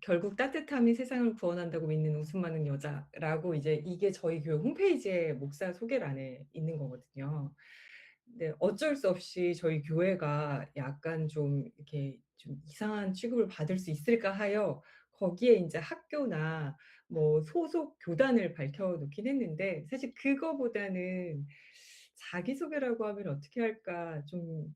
결국 따뜻함이 세상을 구원한다고 믿는 웃음 많은 여자라고 이제 이게 저희 교회 홈페이지에 목사 소개란에 있는 거거든요. 근데 어쩔 수 없이 저희 교회가 약간 좀 이렇게 좀 이상한 취급을 받을 수 있을까 하여 거기에 인제 학교나 뭐 소속 교단을 밝혀 놓긴 했는데, 사실 그거보다는 자기소개라고 하면 어떻게 할까, 좀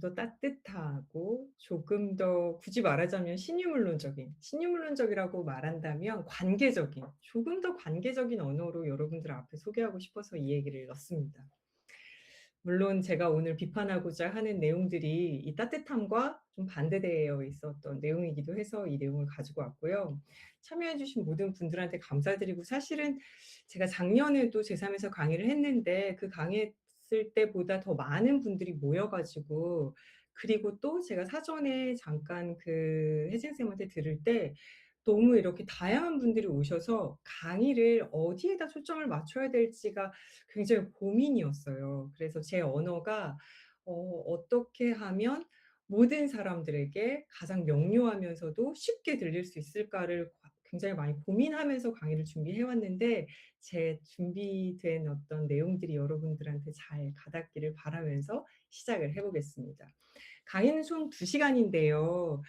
더 따뜻하고 조금 더, 굳이 말하자면 신유물론적이라고 말한다면 관계적인, 조금 더 관계적인 언어로 여러분들 앞에 소개하고 싶어서 이 얘기를 넣습니다. 물론 제가 오늘 비판하고자 하는 내용들이 이 따뜻함과 좀 반대되어 있었던 내용이기도 해서 이 내용을 가지고 왔고요. 참여해 주신 모든 분들한테 감사드리고, 사실은 제가 작년에도 제3에서 강의를 했는데 그 강의했을 때보다 더 많은 분들이 모여 가지고, 그리고 또 제가 사전에 잠깐 그 혜진 쌤한테 들을 때 너무 이렇게 다양한 분들이 오셔서 강의를 어디에다 초점을 맞춰야 될지가 굉장히 고민이었어요. 그래서 제 언어가 어떻게 하면 모든 사람들에게 가장 명료하면서도 쉽게 들릴 수 있을까를 굉장히 많이 고민하면서 강의를 준비해 왔는데, 제 준비된 어떤 내용들이 여러분들한테 잘 가닿기를 바라면서 시작을 해 보겠습니다. 강의는 총 2 시간인데요.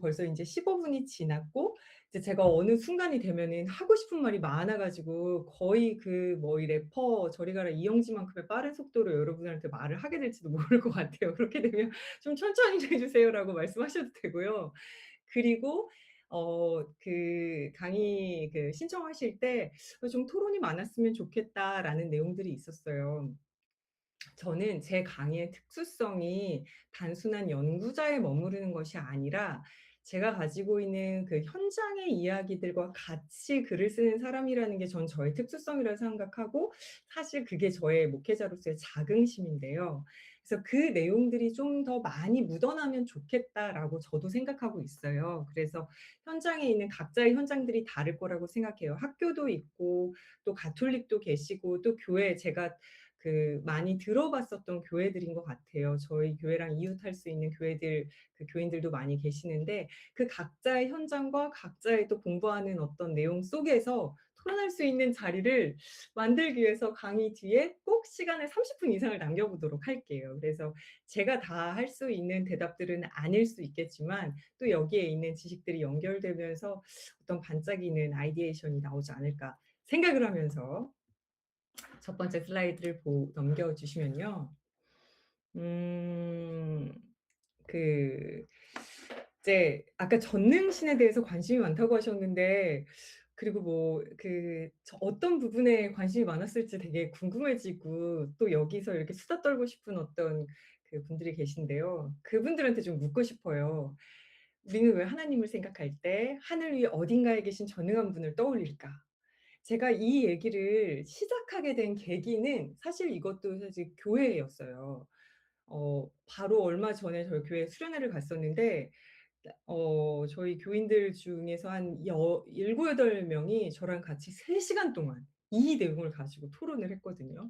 벌써 인제 15 분이 지났고, 이제 제가 어느 순간이 되면은 하고 싶은 말이 많아 가지고 거의 이 래퍼 저리 가라 이영지만큼의 빠른 속도로 여러분한테 말을 하게 될지도 모를 것 같아요. 그렇게 되면 "좀 천천히 좀 해 주세요."라고 말씀하셔도 되고요. 그리고 강의 신청하실 때 "좀 토론이 많았으면 좋겠다."라는 내용들이 있었어요. 저는 제 강의의 특수성이 단순한 연구자에 머무르는 것이 아니라, 제가 가지고 있는 그 현장의 이야기들과 같이 글을 쓰는 사람이라는 게 전 저의 특수성이라고 생각하고, 사실 그게 저의 목회자로서의 자긍심인데요. 그래서 '그 내용들이 좀 더 많이 묻어나면 좋겠다.'라고 저도 생각하고 있어요. 그래서 현장에 있는 각자의 현장들이 다를 거라고 생각해요. 학교도 있고 또 가톨릭도 계시고 또 교회, 제가 많이 들어봤었던 교회들인 것 같아요. 저희 교회랑 이웃할 수 있는 교회들, 교인들도 많이 계시는데, 그 각자의 현장과 각자의 또 공부하는 어떤 내용 속에서 토론할 수 있는 자리를 만들기 위해서 강의 뒤에 꼭 시간을 30분 이상을 남겨 보도록 할게요. 그래서 제가 다 할 수 있는 대답들은 아닐 수 있겠지만, 또 여기에 있는 지식들이 연결되면서 어떤 반짝이는 아이디에이션이 나오지 않을까 생각을 하면서, 첫 번째 슬라이드를 넘겨 주시면요. 음. 그 이제 아까 전능신에 대해서 관심이 많다고 하셨는데, 그리고 어떤 부분에 관심이 많았을지 되게 궁금해지고, 또 여기서 이렇게 수다 떨고 싶은 어떤 분들이 계신데요. 그분들한테 좀 묻고 싶어요. "우리는 왜 하나님을 생각할 때 하늘 위에 어딘가에 계신 전능한 분을 떠올릴까?" 제가 이 얘기를 시작하게 된 계기는 사실 이것도 사실 교회였어요. 바로 얼마 전에 저희 교회 수련회를 갔었는데, 저희 교인들 중에서 한 7-8 명이 저랑 같이 3 시간 동안 이 내용을 가지고 토론을 했거든요.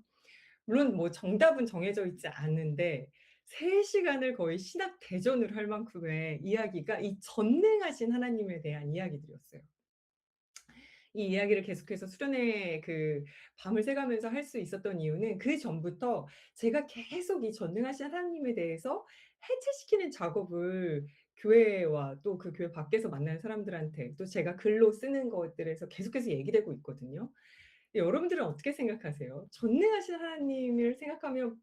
물론 뭐 정답은 정해져 있지 않은데 3 시간을 거의 신학 대전을 할 만큼의 이야기가 이 전능하신 하나님에 대한 이야기들이었어요. 이 이야기를 계속해서 수련회 밤을 새가면서 할 수 있었던 이유는, 그전부터 제가 계속 이 전능하신 하나님에 대해서 해체시키는 작업을 교회와 또 그 교회 밖에서 만나는 사람들한테, 또 제가 글로 쓰는 것들에서 계속해서 얘기되고 있거든요. 여러분들은 어떻게 생각하세요? 전능하신 하나님을 생각하면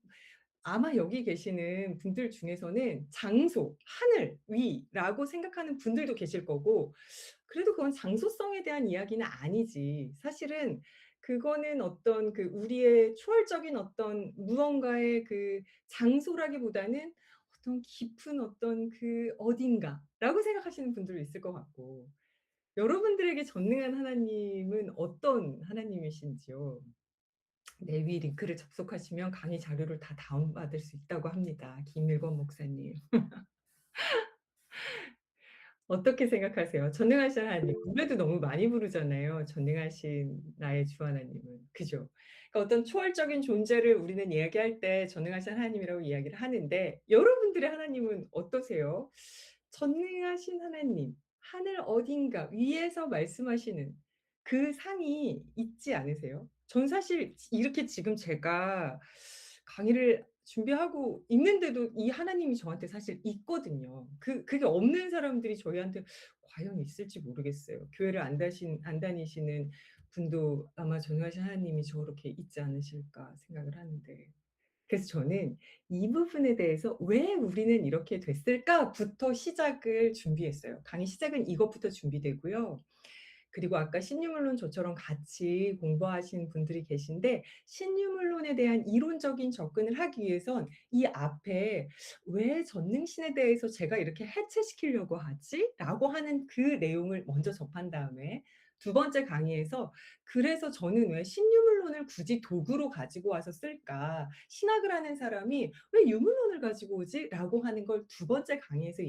아마 여기 계시는 분들 중에서는 장소, 하늘 위라고 생각하는 분들도 계실 거고, 그래도 그건 장소성에 대한 이야기는 아니지. 사실은 그거는 어떤 우리의 초월적인 어떤 무언가의 장소라기보다는 어떤 깊은 어떤 어딘가라고 생각하시는 분들도 있을 것 같고, 여러분들에게 전능한 하나님은 어떤 하나님이신지요? 네, 위 링크를 접속하시면 강의 자료를 다 다운받을 수 있다고 합니다. 김일권 목사님. 어떻게 생각하세요? 전능하신 하나님, 노래도 너무 많이 부르잖아요. 전능하신 나의 주 하나님은. 그죠? 그러니까 어떤 초월적인 존재를 우리는 이야기할 때 전능하신 하나님이라고 이야기를 하는데, 여러분들의 하나님은 어떠세요? 전능하신 하나님. 하늘 어딘가 위에서 말씀하시는 그 상이 있지 않으세요? 전 사실 이렇게 지금 제가 강의를 준비하고 있는데도 이 하나님이 저한테 사실 있거든요. 그게 없는 사람들이 저희한테 과연 있을지 모르겠어요. 교회를 안 다니시는 분도 아마 전능하신 하나님이 저렇게 있지 않으실까 생각을 하는데, 그래서 저는 이 부분에 대해서 '왜 우리는 이렇게 됐을까?'부터 시작을 준비했어요. 강의 시작은 이것부터 준비되고요. 그리고 아까 신유물론 저처럼 같이 공부하신 분들이 계신데, 신유물론에 대한 이론적인 접근을 하기 위해선 이 앞에 '왜 전능신에 대해서 제가 이렇게 해체시키려고 하지?' 라고 하는 그 내용을 먼저 접한 다음에, 두 번째 강의에서 '그래서 저는 왜 신유물론을 굳이 도구로 가지고 와서 쓸까? 신학을 하는 사람이 왜 유물론을 가지고 오지?'라고 하는 걸 두 번째 강의에서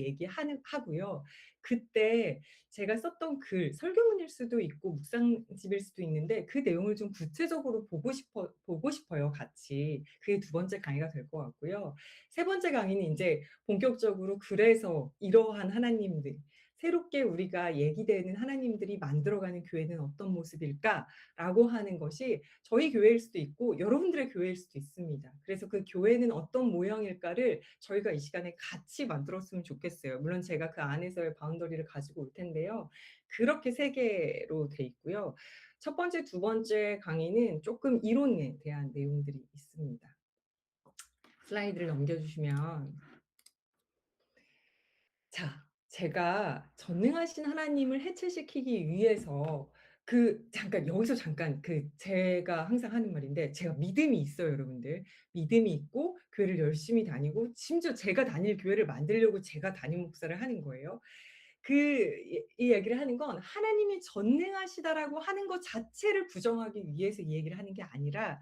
하고요. 그때 제가 썼던 글, 설교문일 수도 있고 묵상집일 수도 있는데, 그 내용을 좀 구체적으로 보고 싶어요, 같이. 그게 두 번째 강의가 될 것 같고요. 세 번째 강의는 인제 본격적으로 그래서 이러한 하나님들, 새롭게 우리가 얘기되는 하나님들이 만들어가는 교회는 어떤 모습일까라고 하는 것이 저희 교회일 수도 있고 여러분들의 교회일 수도 있습니다. 그래서 그 교회는 어떤 모형일까를 저희가 이 시간에 같이 만들었으면 좋겠어요. 물론 제가 그 안에서의 바운더리를 가지고 올 텐데요. 그렇게 세 개로 돼 있고요. 첫 번째, 두 번째 강의는 조금 이론에 대한 내용들이 있습니다. 슬라이드를 넘겨주시면, 자, 제가 전능하신 하나님을 해체시키기 위해서 잠깐 여기서 잠깐, 제가 항상 하는 말인데, 제가 믿음이 있어요, 여러분들. 믿음이 있고 교회를 열심히 다니고 심지어 제가 다닐 교회를 만들려고 제가 담임 목사를 하는 거예요. 이 얘기를 하는 건 하나님이 전능하시다라고 하는 것 자체를 부정하기 위해서 이 얘기를 하는 게 아니라,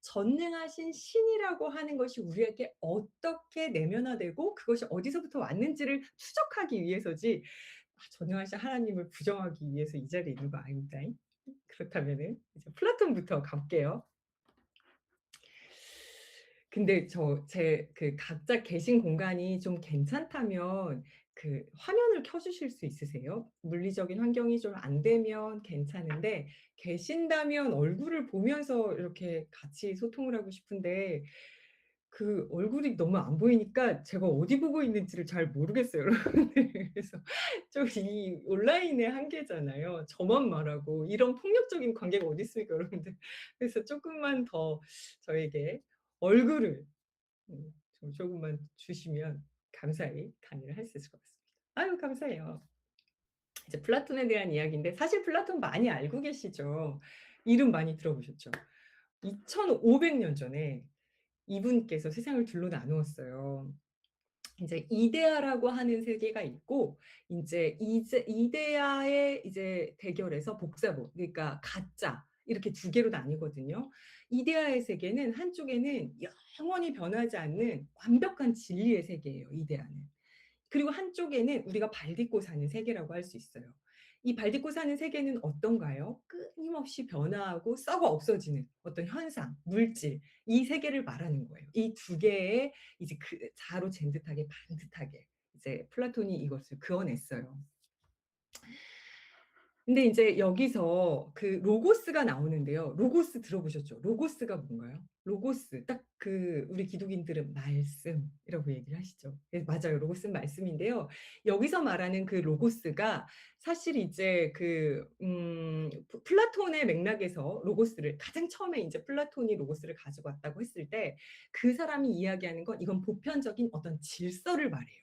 전능하신 신이라고 하는 것이 우리에게 어떻게 내면화되고 그것이 어디서부터 왔는지를 추적하기 위해서지, 전능하신 하나님을 부정하기 위해서 이 자리에 있는 거 아닙니다. 그렇다면은 이제 플라톤부터 갈게요. 근데 각자 계신 공간이 좀 괜찮다면 화면을 켜 주실 수 있으세요? 물리적인 환경이 좀 안 되면 괜찮은데, 계신다면 얼굴을 보면서 이렇게 같이 소통을 하고 싶은데, 그 얼굴이 너무 안 보이니까 제가 어디 보고 있는지를 잘 모르겠어요, 여러분들. 그래서 좀 이 온라인의 한계잖아요. 저만 말하고 이런 폭력적인 관계가 어디 있습니까, 여러분들. 그래서 쪼끔만 더 저에게 얼굴을 좀 조금만 주시면 감사히 강의를 할 수 있을 것 같습니다. 아유, 감사해요. 이제 플라톤에 대한 이야기인데, 사실 플라톤 많이 알고 계시죠? 이름 많이 들어보셨죠? 2,500년 전에 이분께서 세상을 둘로 나누었어요. 이제 이데아라고 하는 세계가 있고, 이제 이데아의 이제 대결에서 복사본, 그러니까 가짜, 이렇게 두 개로 나뉘거든요. 이데아의 세계는 한쪽에는 영원히 변하지 않는 완벽한 진리의 세계예요, 이데아는. 그리고 한쪽에는 우리가 발 딛고 사는 세계라고 할 수 있어요. 이 발 딛고 사는 세계는 어떤가요? 끊임없이 변화하고 썩어 없어지는 어떤 현상, 물질, 이 세계를 말하는 거예요. 이 두 개의 이제 자로 잰 듯하게 반듯하게 이제 플라톤이 이것을 그어냈어요. 근데 인제 여기서 로고스가 나오는데요. 로고스 들어보셨죠? 로고스가 뭔가요? 로고스, 딱 우리 기독인들은 말씀이라고 얘기를 하시죠. 네, 맞아요. 로고스는 말씀인데요. 여기서 말하는 그 로고스가 사실 이제 플라톤의 맥락에서 로고스를 가장 처음에 인제 플라톤이 로고스를 가지고 왔다고 했을 때, 그 사람이 이야기하는 건 이건 보편적인 어떤 질서를 말해요.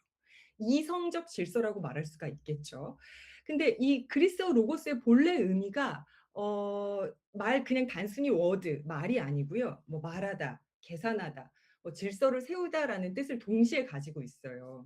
이성적 질서라고 말할 수가 있겠죠. 근데 이 그리스어 로고스의 본래 의미가 그냥 단순히 워드, 말이 아니고요. 뭐 말하다, 계산하다, 뭐 질서를 세우다라는 뜻을 동시에 가지고 있어요.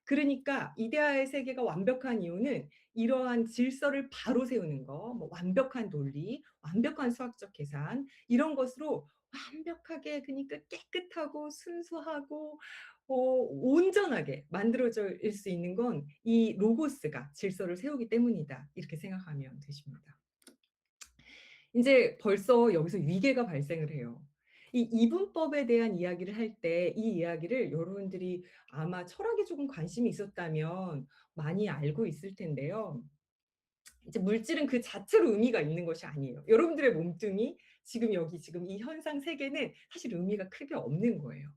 그러니까 이데아의 세계가 완벽한 이유는 이러한 질서를 바로 세우는 거, 뭐 완벽한 논리, 완벽한 수학적 계산, 이런 것으로 완벽하게, 그러니까 깨끗하고 순수하고 온전하게 만들어질 수 있는 건 이 로고스가 질서를 세우기 때문이다, 이렇게 생각하면 되십니다. 인제 벌써 여기서 위계가 발생을 해요. 이 이분법에 대한 이야기를 할 때 이 이야기를 여러분들이 아마 철학에 조금 관심이 있었다면 많이 알고 있을 텐데요. 이제 물질은 그 자체로 의미가 있는 것이 아니에요. 여러분들의 몸뚱이 지금 여기 지금 이 현상 세계는 사실 의미가 크게 없는 거예요.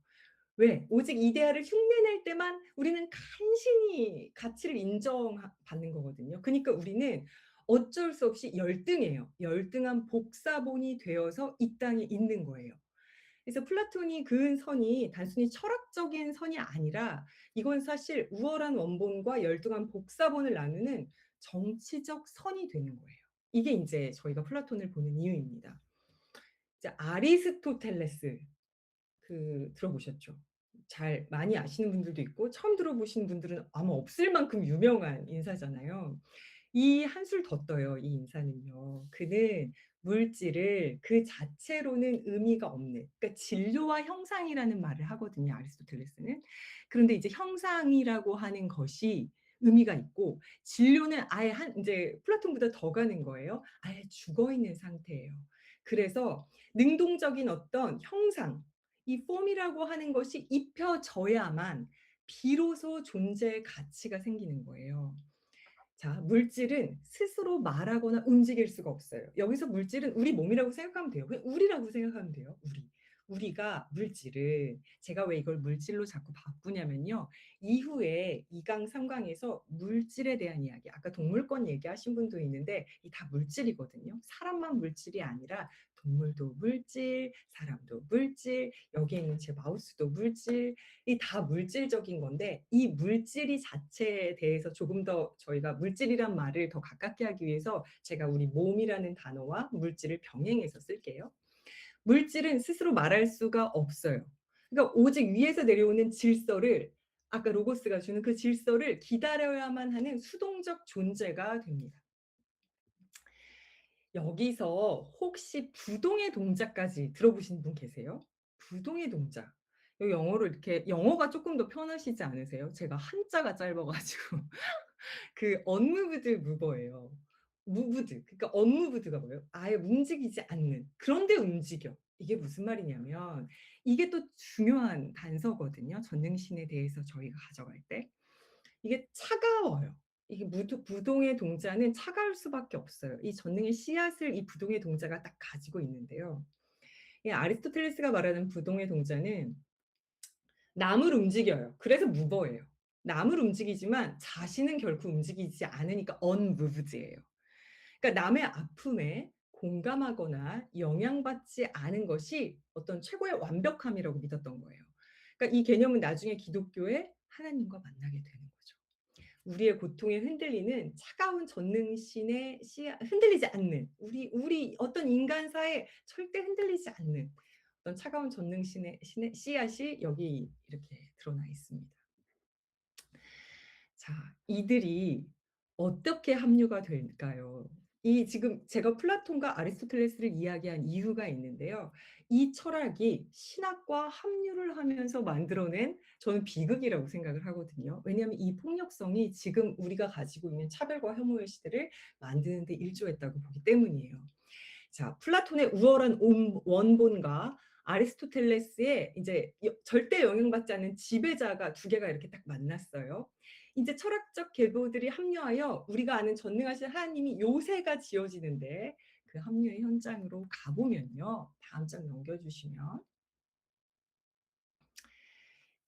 왜? 오직 이데아를 흉내낼 때만 우리는 간신히 가치를 받는 거거든요. 그니까 우리는 어쩔 수 없이 열등해요. 열등한 복사본이 되어서 이 땅에 있는 거예요. 그래서 플라톤이 그은 선이 단순히 철학적인 선이 아니라 이건 사실 우월한 원본과 열등한 복사본을 나누는 정치적 선이 되는 거예요. 이게 인제 저희가 플라톤을 보는 이유입니다. 이제 아리스토텔레스 들어보셨죠? 잘 많이 아시는 분들도 있고 처음 들어보시는 분들은 아마 없을 만큼 유명한 인사잖아요. 이 한술 더 떠요, 이 인사는요. 그는 물질을 그 자체로는 의미가 없는, 그러니까 진료와 형상이라는 말을 하거든요, 아리스토텔레스는. 그런데 이제 형상이라고 하는 것이 의미가 있고 진료는 아예 한 인제 플라톤보다 더 가는 거예요. 아예 죽어 있는 상태예요. 그래서 능동적인 어떤 형상, 이 폼이라고 하는 것이 입혀져야만 비로소 존재의 가치가 생기는 거예요. 자, 물질은 스스로 말하거나 움직일 수가 없어요. 여기서 물질은 우리 몸이라고 생각하면 돼요. 그냥 우리라고 생각하면 돼요. 우리. 우리가 물질은 제가 왜 이걸 물질로 자꾸 바꾸냐면요. 이후에 2 강, 3 강에서 물질에 대한 이야기 아까 동물권 얘기하신 분도 있는데 이 다 물질이거든요. 사람만 물질이 아니라 동물도 물질, 사람도 물질, 여기에 있는 제 마우스도 물질, 이 다 물질적인 건데 이 물질이 자체에 대해서 조금 더 저희가 물질이란 말을 더 가깝게 하기 위해서 제가 우리 몸이라는 단어와 물질을 병행해서 쓸게요. 물질은 스스로 말할 수가 없어요. 그러니까 오직 위에서 내려오는 질서를 아까 로고스가 주는 그 질서를 기다려야만 하는 수동적 존재가 됩니다. 여기서 혹시 부동의 동작까지 들어보신 분 계세요? 부동의 동작. 요 영어로 이렇게 영어가 쪼끔 더 편하시지 않으세요? 제가 한자가 짧아 가지고 그 unmoved mover예요. moved 그러니까 unmoved가 뭐예요? 아예 움직이지 않는. 그런데 움직여. 이게 무슨 말이냐면 이게 또 중요한 단서거든요, 전능신에 대해서 저희가 가져갈 때. 이게 차가워요. 이게 부동의 동자는 차가울 수밖에 없어요. 이 전능의 씨앗을 이 부동의 동자가 딱 가지고 있는데요. 이 아리스토텔레스가 말하는 부동의 동자는 남을 움직여요. 그래서 무버예요. 남을 움직이지만 자신은 결코 움직이지 않으니까 unmoved예요. 그러니까 남의 아픔에 공감하거나 영향받지 않은 것이 어떤 최고의 완벽함이라고 믿었던 거예요. 그러니까 이 개념은 나중에 기독교의 하나님과 만나게 되는 거죠. 우리의 고통에 흔들리는 차가운 전능신의 씨앗 흔들리지 않는 우리 어떤 인간사에 절대 흔들리지 않는 어떤 차가운 전능신의 신의 씨앗이 여기 이렇게 드러나 있습니다. 자, 이들이 어떻게 합류가 될까요? 이 지금 제가 플라톤과 아리스토텔레스를 이야기한 이유가 있는데요. 이 철학이 신학과 합류를 하면서 만들어낸 저는 비극이라고 생각을 하거든요. 왜냐하면 이 폭력성이 지금 우리가 가지고 있는 차별과 혐오의 시대를 만드는 데 일조했다고 보기 때문이에요. 자, 플라톤의 우월한 원본과 아리스토텔레스의 이제 절대 영향받지 않는 지배자가 두 개가 이렇게 딱 만났어요. 이제 철학적 계보들이 합류하여 우리가 아는 전능하신 하나님이 요새가 지어지는데 그 합류의 현장으로 가보면요. 다음 장 넘겨주시면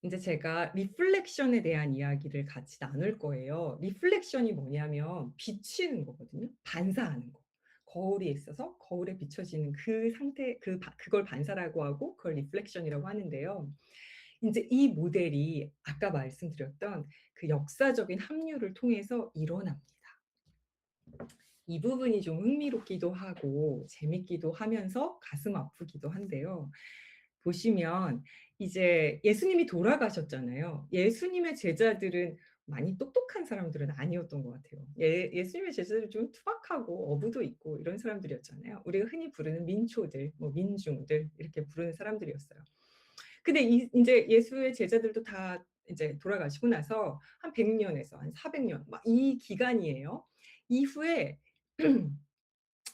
인제 제가 리플렉션에 대한 이야기를 같이 나눌 거예요. 리플렉션이 뭐냐면 비치는 거거든요. 반사하는 거. 거울이 있어서 거울에 비춰지는 그 상태 그걸 반사라고 하고 그걸 리플렉션이라고 하는데요. 인제 이 모델이 아까 말씀드렸던 그 역사적인 합류를 통해서 일어납니다. 이 부분이 좀 흥미롭기도 하고 재밌기도 하면서 가슴 아프기도 한데요. 보시면 이제 예수님이 돌아가셨잖아요. 예수님의 제자들은 많이 똑똑한 사람들은 아니었던 것 같아요. 예수님의 제자들은 좀 투박하고 어부도 있고 이런 사람들이었잖아요. 우리가 흔히 부르는 민초들, 뭐 민중들 이렇게 부르는 사람들이었어요. 근데 인제 예수의 제자들도 다 이제 돌아가시고 나서 한 100 년에서 한 400년 막 이 기간이에요. 이후에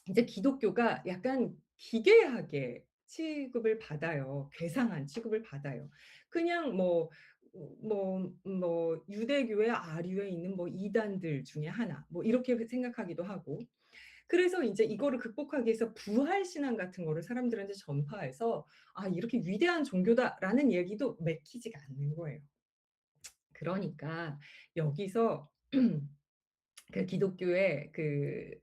이제 기독교가 약간 기괴하게 취급을 받아요. 괴상한 취급을 받아요. 그냥 유대교의 아류에 있는 뭐 이단들 중에 하나 뭐 이렇게 생각하기도 하고, 그래서 인제 이거를 극복하기 위해서 부활 신앙 같은 거를 사람들한테 전파해서 '아 이렇게 위대한 종교다.'라는 얘기도 맥히지가 않는 거예요. 그러니까 여기서 그 기독교의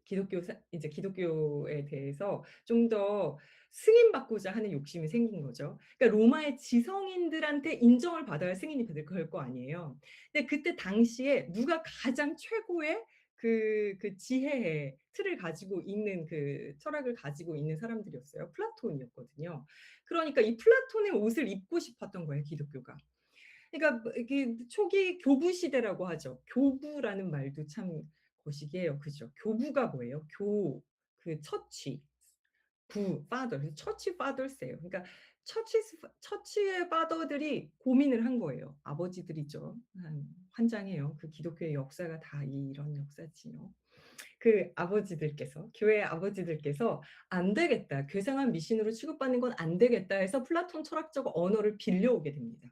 기독교에 대해서 좀 더 승인받고자 하는 욕심이 생긴 거죠. 그러니까 로마의 지성인들한테 인정을 받아야 승인이 될 거 아니에요. 근데 그때 당시에 누가 가장 최고의 지혜의 틀을 가지고 있는, 철학을 가지고 있는 사람들이었어요. 플라톤이었거든요. 그러니까 이 플라톤의 옷을 입고 싶었던 거예요, 기독교가. 그러니까 뭐 이게 초기 교부 시대라고 하죠. 교부라는 말도 참 거시기해요. 그죠? 교부가 뭐예요? 처치, 그래서 처치 fathers예요. 그러니까 처치의 파더들이 고민을 한 거예요. 아버지들이죠. 한 환장해요. 그 기독교의 역사가 다 이런 역사지요. 그 아버지들께서, 교회 아버지들께서 '안 되겠다. 괴상한 미신으로 취급받는 건 안 되겠다.' 해서 플라톤 철학적 언어를 빌려오게 됩니다.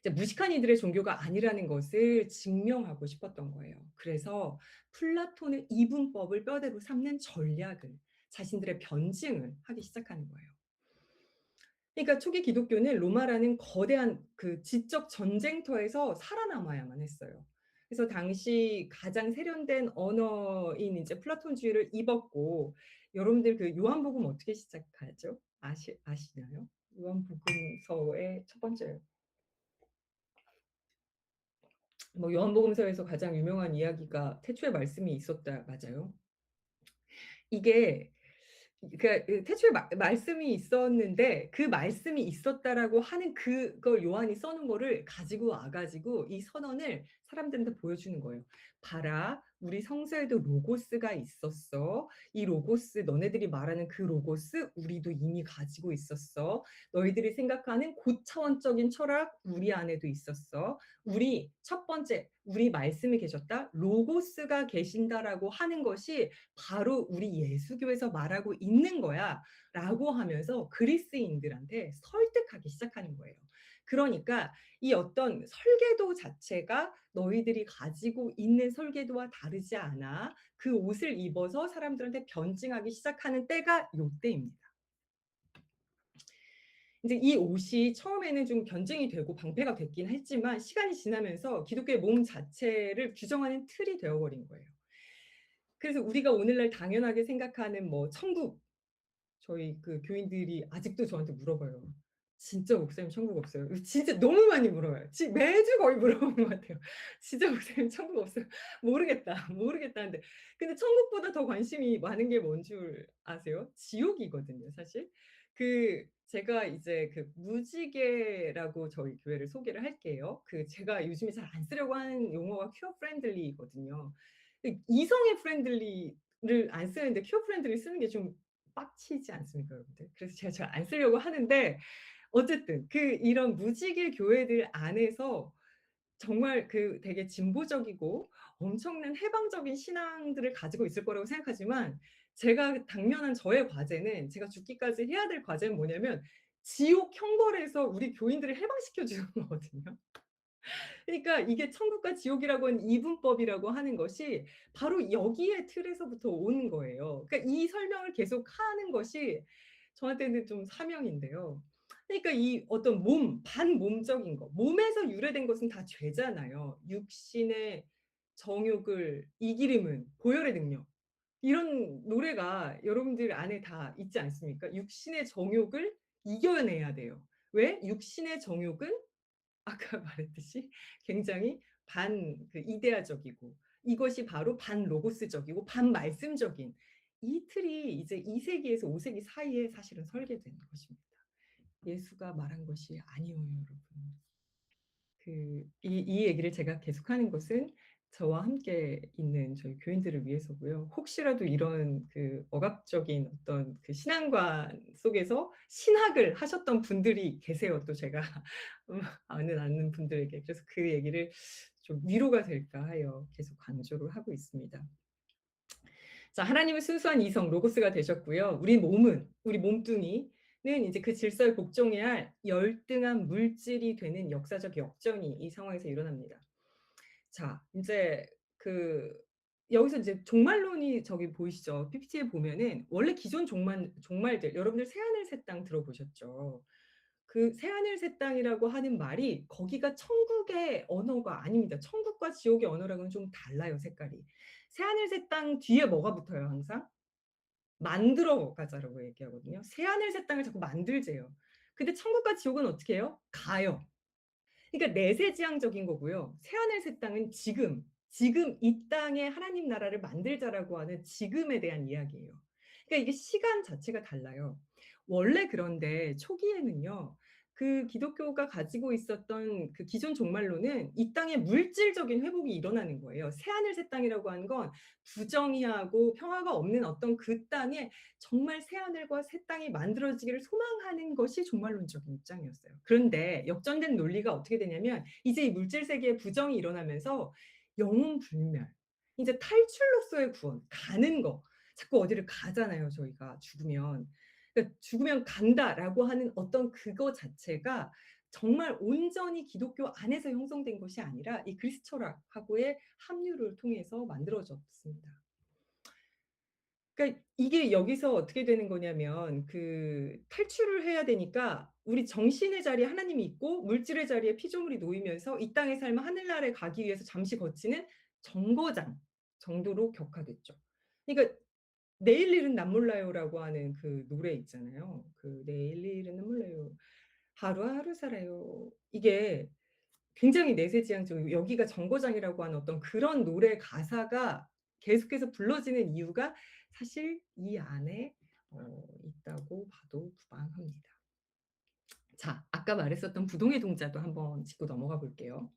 이제 무식한 이들의 종교가 아니라는 것을 증명하고 싶었던 거예요. 그래서 플라톤의 이분법을 뼈대로 삼는 전략을, 자신들의 변증을 하기 시작하는 거예요. 그러니까 초기 기독교는 로마라는 거대한 지적 전쟁터에서 살아남아야만 했어요. 그래서 당시 가장 세련된 언어인 이제 플라톤주의를 입었고, 여러분들 요한복음 어떻게 시작하죠? 아시나요? 요한복음서의 첫 번째, 뭐 요한복음서에서 가장 유명한 이야기가 태초에 말씀이 있었다. 맞아요. 이게 그러니까 태초에 말씀이 있었는데 그 말씀이 있었다라고 하는 그걸 요한이 써 놓은 거를 가지고 와 가지고 이 선언을 사람들한테 보여주는 거예요. "봐라. 우리 성서에도 로고스가 있었어. 이 로고스, 너네들이 말하는 그 로고스 우리도 이미 가지고 있었어. 너희들이 생각하는 고차원적인 철학 우리 안에도 있었어. 우리 첫 번째 우리 말씀이 계셨다. 로고스가 계신다라고 하는 것이 바로 우리 예수교에서 말하고 있는 거야라고 하면서 그리스인들한테 설득하기 시작하는 거예요. 그러니까 이 어떤 설계도 자체가 너희들이 가지고 있는 설계도와 다르지 않아. 그 옷을 입어서 사람들한테 변증하기 시작하는 때가 요때입니다. 이제 이 옷이 처음에는 좀 변증이 되고 방패가 됐긴 했지만 시간이 지나면서 기독교의 몸 자체를 규정하는 틀이 되어 버린 거예요. 그래서 우리가 오늘날 당연하게 생각하는 뭐 천국, 저희 교인들이 아직도 저한테 물어봐요. "진짜 목사님 천국 없어요?" 진짜 너무 많이 물어봐요. 매주 거의 물어보는 것 같아요. "진짜 목사님 천국 없어요?" "모르겠다. 모르겠다."는데, 근데 천국보다 더 관심이 많은 게 뭔 줄 아세요? 지옥이거든요, 사실. 제가 이제 무지개라고 저희 교회를 소개를 할게요. 제가 요즘에 잘 안 쓰려고 하는 용어가 퀴어 프렌들리거든요. 이성의 프렌들리를 안 쓰는데 퀴어 프렌들리 쓰는 게 좀 빡치지 않습니까, 여러분들? 그래서 제가 잘 안 쓰려고 하는데, 어쨌든 이런 무지개 교회들 안에서 정말 되게 진보적이고 엄청난 해방적인 신앙들을 가지고 있을 거라고 생각하지만, 제가 당면한 저의 과제는, 제가 죽기까지 해야 될 과제는 뭐냐면 지옥 형벌에서 우리 교인들을 해방시켜 주는 거거든요. 그러니까 이게 천국과 지옥이라고 하는 이분법이라고 하는 것이 바로 여기에 틀에서부터 오는 거예요. 그러니까 이 설명을 계속하는 것이 저한테는 좀 사명인데요. 그러니까 이 어떤 반몸적인 거, 몸에서 유래된 것은 다 죄잖아요. "육신의 정욕을 이기림은 보혈의 능력." 이런 노래가 여러분들 안에 다 있지 않습니까? 육신의 정욕을 이겨내야 돼요. 왜? 육신의 정욕은 아까 말했듯이 굉장히 이데아적이고, 이것이 바로 반로고스적이고 반말씀적인 이 틀이 이제 2 세기에서 5 세기 사이에 사실은 설계된 것입니다. 예수가 말한 것이 아니에요, 여러분. 이 얘기를 제가 계속하는 것은 저와 함께 있는 저희 교인들을 위해서고요. 혹시라도 이런 억압적인 어떤 신앙관 속에서 신학을 하셨던 분들이 계세요, 또 제가 아는 분들에게. 그래서 그 얘기를 좀 위로가 될까 하여 계속 강조를 하고 있습니다. 자, 하나님은 순수한 이성 로고스가 되셨고요. 우리 몸뚱이는 이제 그 질서에 복종해야 할 열등한 물질이 되는 역사적 역전이 이 상황에서 일어납니다. 자, 인제 그 여기서 이제 종말론이 저기 보이시죠? PPT에 보면은 원래 기존 종말들 여러분들 새하늘 새 땅 들어보셨죠? 그 새하늘 새 땅이라고 하는 말이 거기가 천국의 언어가 아닙니다. 천국과 지옥의 언어랑은 좀 달라요, 색깔이. 새하늘 새 땅 뒤에 뭐가 붙어요, 항상? 만들어 가자라고 얘기하거든요. 새하늘 새 땅을 자꾸 만들재요. 근데 천국과 지옥은 어떻게 해요? 가요. 그러니까 내세지향적인 거고요. 새하늘 새 땅은 지금 이 땅에 하나님 나라를 만들자라고 하는 지금에 대한 이야기예요. 그러니까 이게 시간 자체가 달라요. 원래 그런데 초기에는요. 그 기독교가 가지고 있었던 그 기존 종말론은 이 땅에 물질적인 회복이 일어나는 거예요. 새하늘 새 땅이라고 하는 건 부정의하고 평화가 없는 어떤 그 땅에 정말 새하늘과 새 땅이 만들어지기를 소망하는 것이 종말론적인 입장이었어요. 그런데 역전된 논리가 어떻게 되냐면 이제 이 물질 세계에 부정이 일어나면서 영혼 불멸, 이제 탈출로서의 구원, 가는 거. 자꾸 어디를 가잖아요, 저희가 죽으면. 그러니까 '죽으면 간다.'라고 하는 어떤 그거 자체가 정말 온전히 기독교 안에서 형성된 것이 아니라 이 그리스 철학하고의 합류를 통해서 만들어졌습니다. 그러니까 이게 여기서 어떻게 되는 거냐면 그 탈출을 해야 되니까 우리 정신의 자리에 하나님이 있고 물질의 자리에 피조물이 놓이면서 이 땅의 삶을 하늘나라에 가기 위해서 잠시 거치는 정거장 정도로 격화됐죠. 그러니까 내일 일은 남 몰라요라고 하는 그 노래 있잖아요. 그 내일 일은 남 몰라요. 하루하루 살아요. 이게 굉장히 내세지향적이고 여기가 정거장이라고 하는 어떤 그런 노래 가사가 계속해서 불러지는 이유가 사실 이 안에 있다고 봐도 무방합니다. 자, 아까 말했었던 부동의 동자도 한번 짚고 넘어가 볼게요.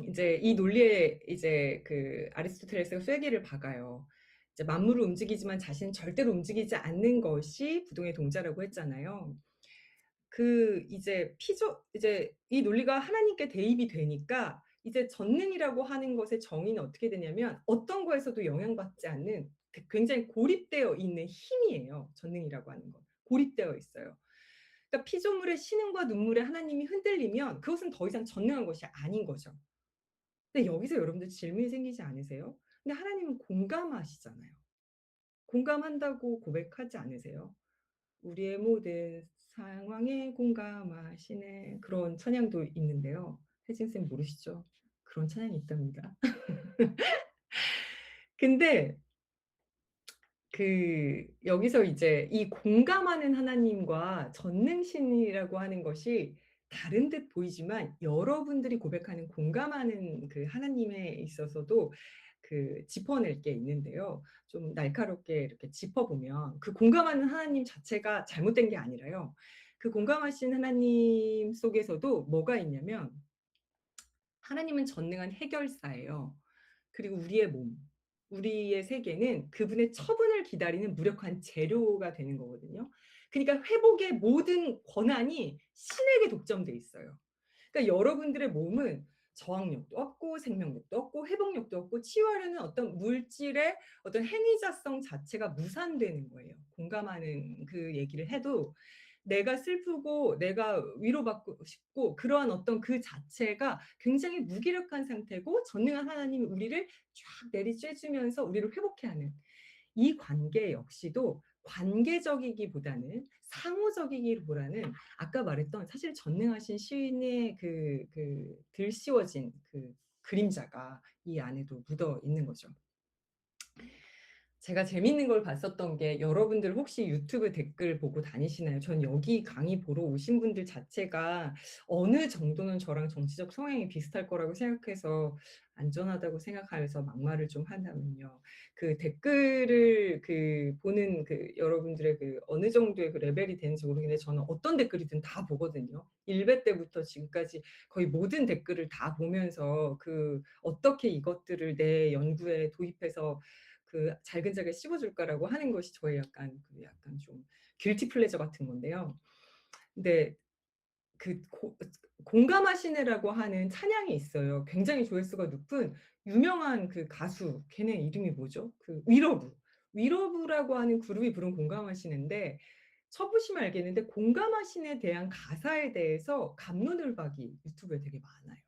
이제 이 논리에 이제 그 아리스토텔레스가 쐐기를 박아요. 이제 만물을 움직이지만 자신은 절대로 움직이지 않는 것이 부동의 동자라고 했잖아요. 그 이제 이 논리가 하나님께 대입이 되니까 이제 전능이라고 하는 것의 정의는 어떻게 되냐면 어떤 거에서도 영향받지 않는 굉장히 고립되어 있는 힘이에요. 전능이라고 하는 건. 고립되어 있어요. 그러니까 피조물의 신음과 눈물에 하나님이 흔들리면 그것은 더 이상 전능한 것이 아닌 거죠. 근데 여기서 여러분들 질문이 생기지 않으세요? 근데 하나님은 공감하시잖아요. 공감한다고 고백하지 않으세요? 우리의 모든 상황에 공감하시네. 그런 찬양도 있는데요. 혜진 쌤 모르시죠? 그런 찬양이 있답니다. 근데 그 여기서 이제 이 공감하는 하나님과 전능신이라고 하는 것이 다른 듯 보이지만 여러분들이 고백하는 공감하는 그 하나님에 있어서도 그 짚어낼 게 있는데요. 좀 날카롭게 이렇게 짚어보면 그 공감하는 하나님 자체가 잘못된 게 아니라요. 그 공감하신 하나님 속에서도 뭐가 있냐면 하나님은 전능한 해결사예요. 그리고 우리의 몸, 우리의 세계는 그분의 처분을 기다리는 무력한 재료가 되는 거거든요. 그러니까 회복의 모든 권한이 신에게 독점돼 있어요. 그러니까 여러분들의 몸은 저항력도 없고 생명력도 없고 회복력도 없고 치유하려는 어떤 물질의 어떤 행위자성 자체가 무산되는 거예요. 공감하는 그 얘기를 해도 내가 슬프고 내가 위로받고 싶고 그러한 어떤 그 자체가 굉장히 무기력한 상태고 전능한 하나님이 우리를 쫙 내리쬐 주면서 우리를 회복해 하는 이 관계 역시도 관계적이기보다는 상호적이기보다는 아까 말했던 사실 전능하신 시인의 그 들씌워진 그 그림자가 이 안에도 묻어 있는 거죠. 제가 재밌는 걸 봤었던 게 여러분들 혹시 유튜브 댓글 보고 다니시나요? 전 여기 강의 보러 오신 분들 자체가 어느 정도는 저랑 정치적 성향이 비슷할 거라고 생각해서 안전하다고 생각하면서 막말을 좀 한다면요. 그 댓글을 그 보는 그 여러분들의 그 어느 정도의 그 레벨이 되는지 모르겠는데 저는 어떤 댓글이든 다 보거든요. 일베 때부터 지금까지 거의 모든 댓글을 다 보면서 그 어떻게 이것들을 내 연구에 도입해서 그 잘근잘근 씹어줄까라고 하는 것이 저의 약간 좀 길티 플레저 같은 건데요. 근데 그 공감하시네라고 하는 찬양이 있어요. 굉장히 조회수가 높은 유명한 그 가수, 걔네 이름이 뭐죠? 그 위러브. 위러브라고 하는 그룹이 부른 공감하시네인데 쳐보시면 알겠는데 공감하시네에 대한 가사에 대해서 갑론을박이 유튜브에 되게 많아요.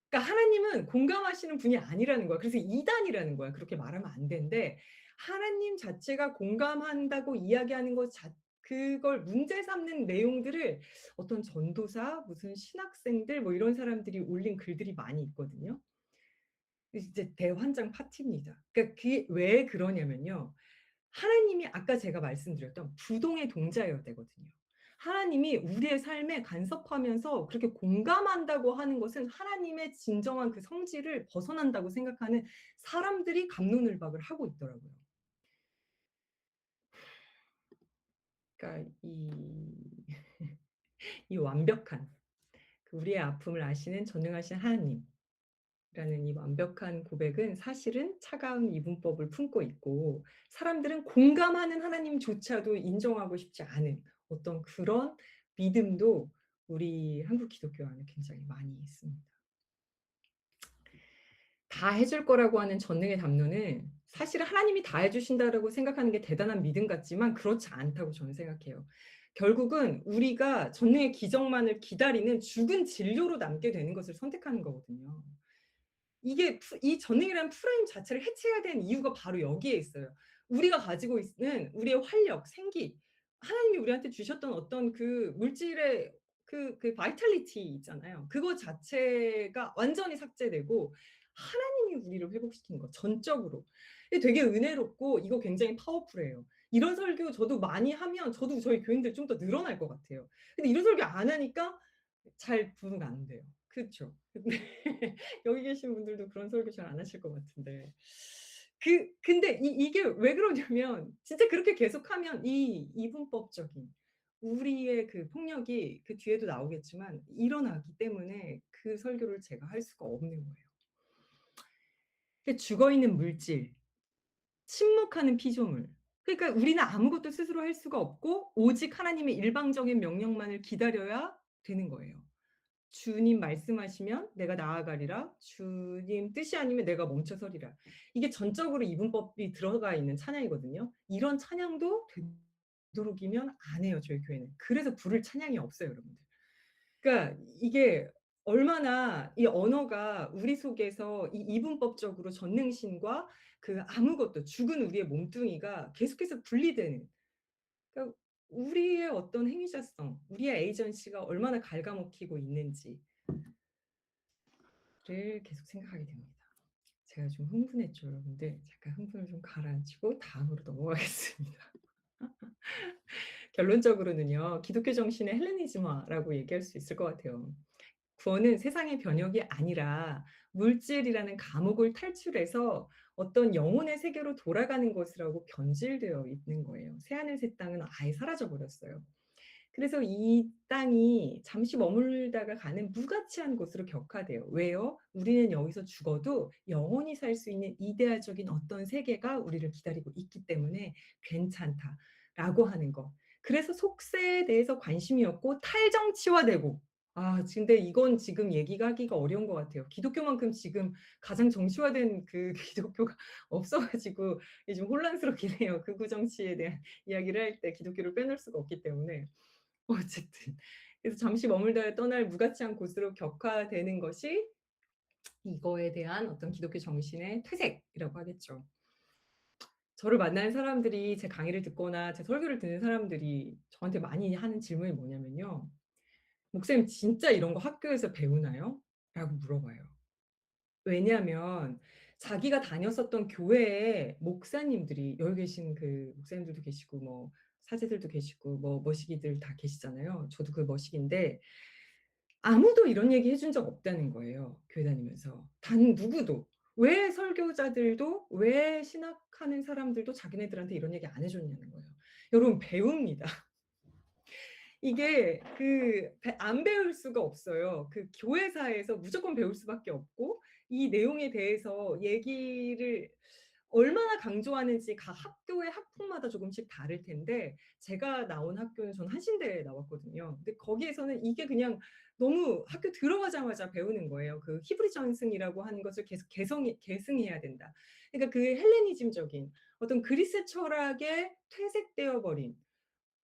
그러니까 하나님은 공감하시는 분이 아니라는 거야. 그래서 이단이라는 거야. 그렇게 말하면 안 되는데 하나님 자체가 공감한다고 이야기하는 것 그걸 문제 삼는 내용들을 어떤 전도사, 무슨 신학생들 뭐 이런 사람들이 올린 글들이 많이 있거든요. 이제 대환장 파티입니다. 그러니까 그게 왜 그러냐면요. 하나님이 아까 제가 말씀드렸던 부동의 동자여야 되거든요. 하나님이 우리의 삶에 간섭하면서 그렇게 공감한다고 하는 것은 하나님의 진정한 그 성질을 벗어난다고 생각하는 사람들이 갑론을박을 하고 있더라고요. 그러니까 이 완벽한 우리의 아픔을 아시는 전능하신 하나님 라는 이 완벽한 고백은 사실은 차가운 이분법을 품고 있고 사람들은 공감하는 하나님조차도 인정하고 싶지 않은 어떤 그런 믿음도 우리 한국 기독교 안에 굉장히 많이 있습니다. 다 해줄 거라고 하는 전능의 담론은 사실은 하나님이 다 해주신다라고 생각하는 게 대단한 믿음 같지만 그렇지 않다고 저는 생각해요. 결국은 우리가 전능의 기적만을 기다리는 죽은 진료로 남게 되는 것을 선택하는 거거든요. 이게 이 전능이라는 프레임 자체를 해체해야 되는 이유가 바로 여기에 있어요. 우리가 가지고 있는 우리의 활력, 생기, 하나님이 우리한테 주셨던 어떤 그 물질의 그 바이탈리티 있잖아요. 그거 자체가 완전히 삭제되고 하나님이 우리를 회복시키는 거 전적으로. 이게 되게 은혜롭고 이거 굉장히 파워풀해요. 이런 설교 저도 많이 하면 저도 저희 교인들 좀 더 늘어날 것 같아요. 근데 이런 설교 안 하니까 잘 부흥 안 돼요. 그쵸? 근데 여기 계신 분들도 그런 설교 잘 안 하실 것 같은데. 근데 이게 왜 그러냐면 진짜 그렇게 계속하면 이 이분법적인 우리의 그 폭력이 그 뒤에도 나오겠지만 일어나기 때문에 그 설교를 제가 할 수가 없는 거예요. 죽어 있는 물질, 침묵하는 피조물. 그러니까 우리는 아무것도 스스로 할 수가 없고 오직 하나님의 일방적인 명령만을 기다려야 되는 거예요. 주님 말씀하시면 내가 나아가리라. 주님 뜻이 아니면 내가 멈춰서리라. 이게 전적으로 이분법이 들어가 있는 찬양이거든요. 이런 찬양도 되도록이면 안 해요, 저희 교회는. 그래서 부를 찬양이 없어요, 여러분들. 그러니까 이게 얼마나 이 언어가 우리 속에서 이 이분법적으로 전능신과 그 아무것도 죽은 우리의 몸뚱이가 계속해서 분리되는 그러니까 우리의 어떤 행위자성, 우리의 에이전시가 얼마나 갉아먹히고 있는지 를 계속 생각하게 됩니다. 제가 좀 흥분했죠, 여러분들. 잠깐 흥분을 좀 가라앉히고 다음으로 넘어가겠습니다. 결론적으로는요. 기독교 정신의 헬레니즘화라고 얘기할 수 있을 것 같아요. 구원은 세상의 변혁이 아니라 물질이라는 감옥을 탈출해서 어떤 영혼의 세계로 돌아가는 것이라고 변질되어 있는 거예요. 새하늘 새 땅은 아예 사라져 버렸어요. 그래서 이 땅이 잠시 머물다가 가는 무가치한 곳으로 격화돼요. 왜요? 우리는 여기서 죽어도 영원히 살 수 있는 이데아적인 어떤 세계가 우리를 기다리고 있기 때문에 괜찮다라고 하는 거. 그래서 속세에 대해서 관심이 없고 탈정치화되고 근데 이건 지금 얘기가 하기가 어려운 것 같아요. 기독교만큼 지금 가장 정치화된 그 기독교가 없어 가지고 좀 혼란스럽긴 해요. 극우 정치에 대한 이야기를 할 때 기독교를 빼놓을 수가 없기 때문에. 어쨌든 그래서 잠시 머물다가 떠날 무가치한 곳으로 격화되는 것이 이거에 대한 어떤 기독교 정신의 퇴색이라고 하겠죠. 저를 만나는 사람들이 제 강의를 듣거나 제 설교를 듣는 사람들이 저한테 많이 하는 질문이 뭐냐면요. "목사님 진짜 이런 거 학교에서 배우나요?" 라고 물어봐요. 왜냐하면 자기가 다녔었던 교회의 목사님들이 여기 계신 그 목사님들도 계시고 뭐 사제들도 계시고 뭐 머시기들 다 계시잖아요. 저도 그 머시기인데 아무도 이런 얘기 해준 적 없다는 거예요, 교회 다니면서. 단 누구도. 왜 설교자들도 왜 신학하는 사람들도 자기네들한테 이런 얘기 안 해줬냐는 거예요. 여러분 배웁니다. 이게 안 배울 수가 없어요. 그 교회사에서 무조건 배울 수밖에 없고 이 내용에 대해서 얘기를 얼마나 강조하는지 각 학교의 학폭마다 조금씩 다를 텐데 제가 나온 학교는 저는 한신대에 나왔거든요. 근데 거기에서는 이게 그냥 너무 학교 들어가자마자 배우는 거예요. 그 히브리 전승이라고 하는 것을 계속 계승해야 된다. 그러니까 그 헬레니즘적인 어떤 그리스 철학에 퇴색되어 버린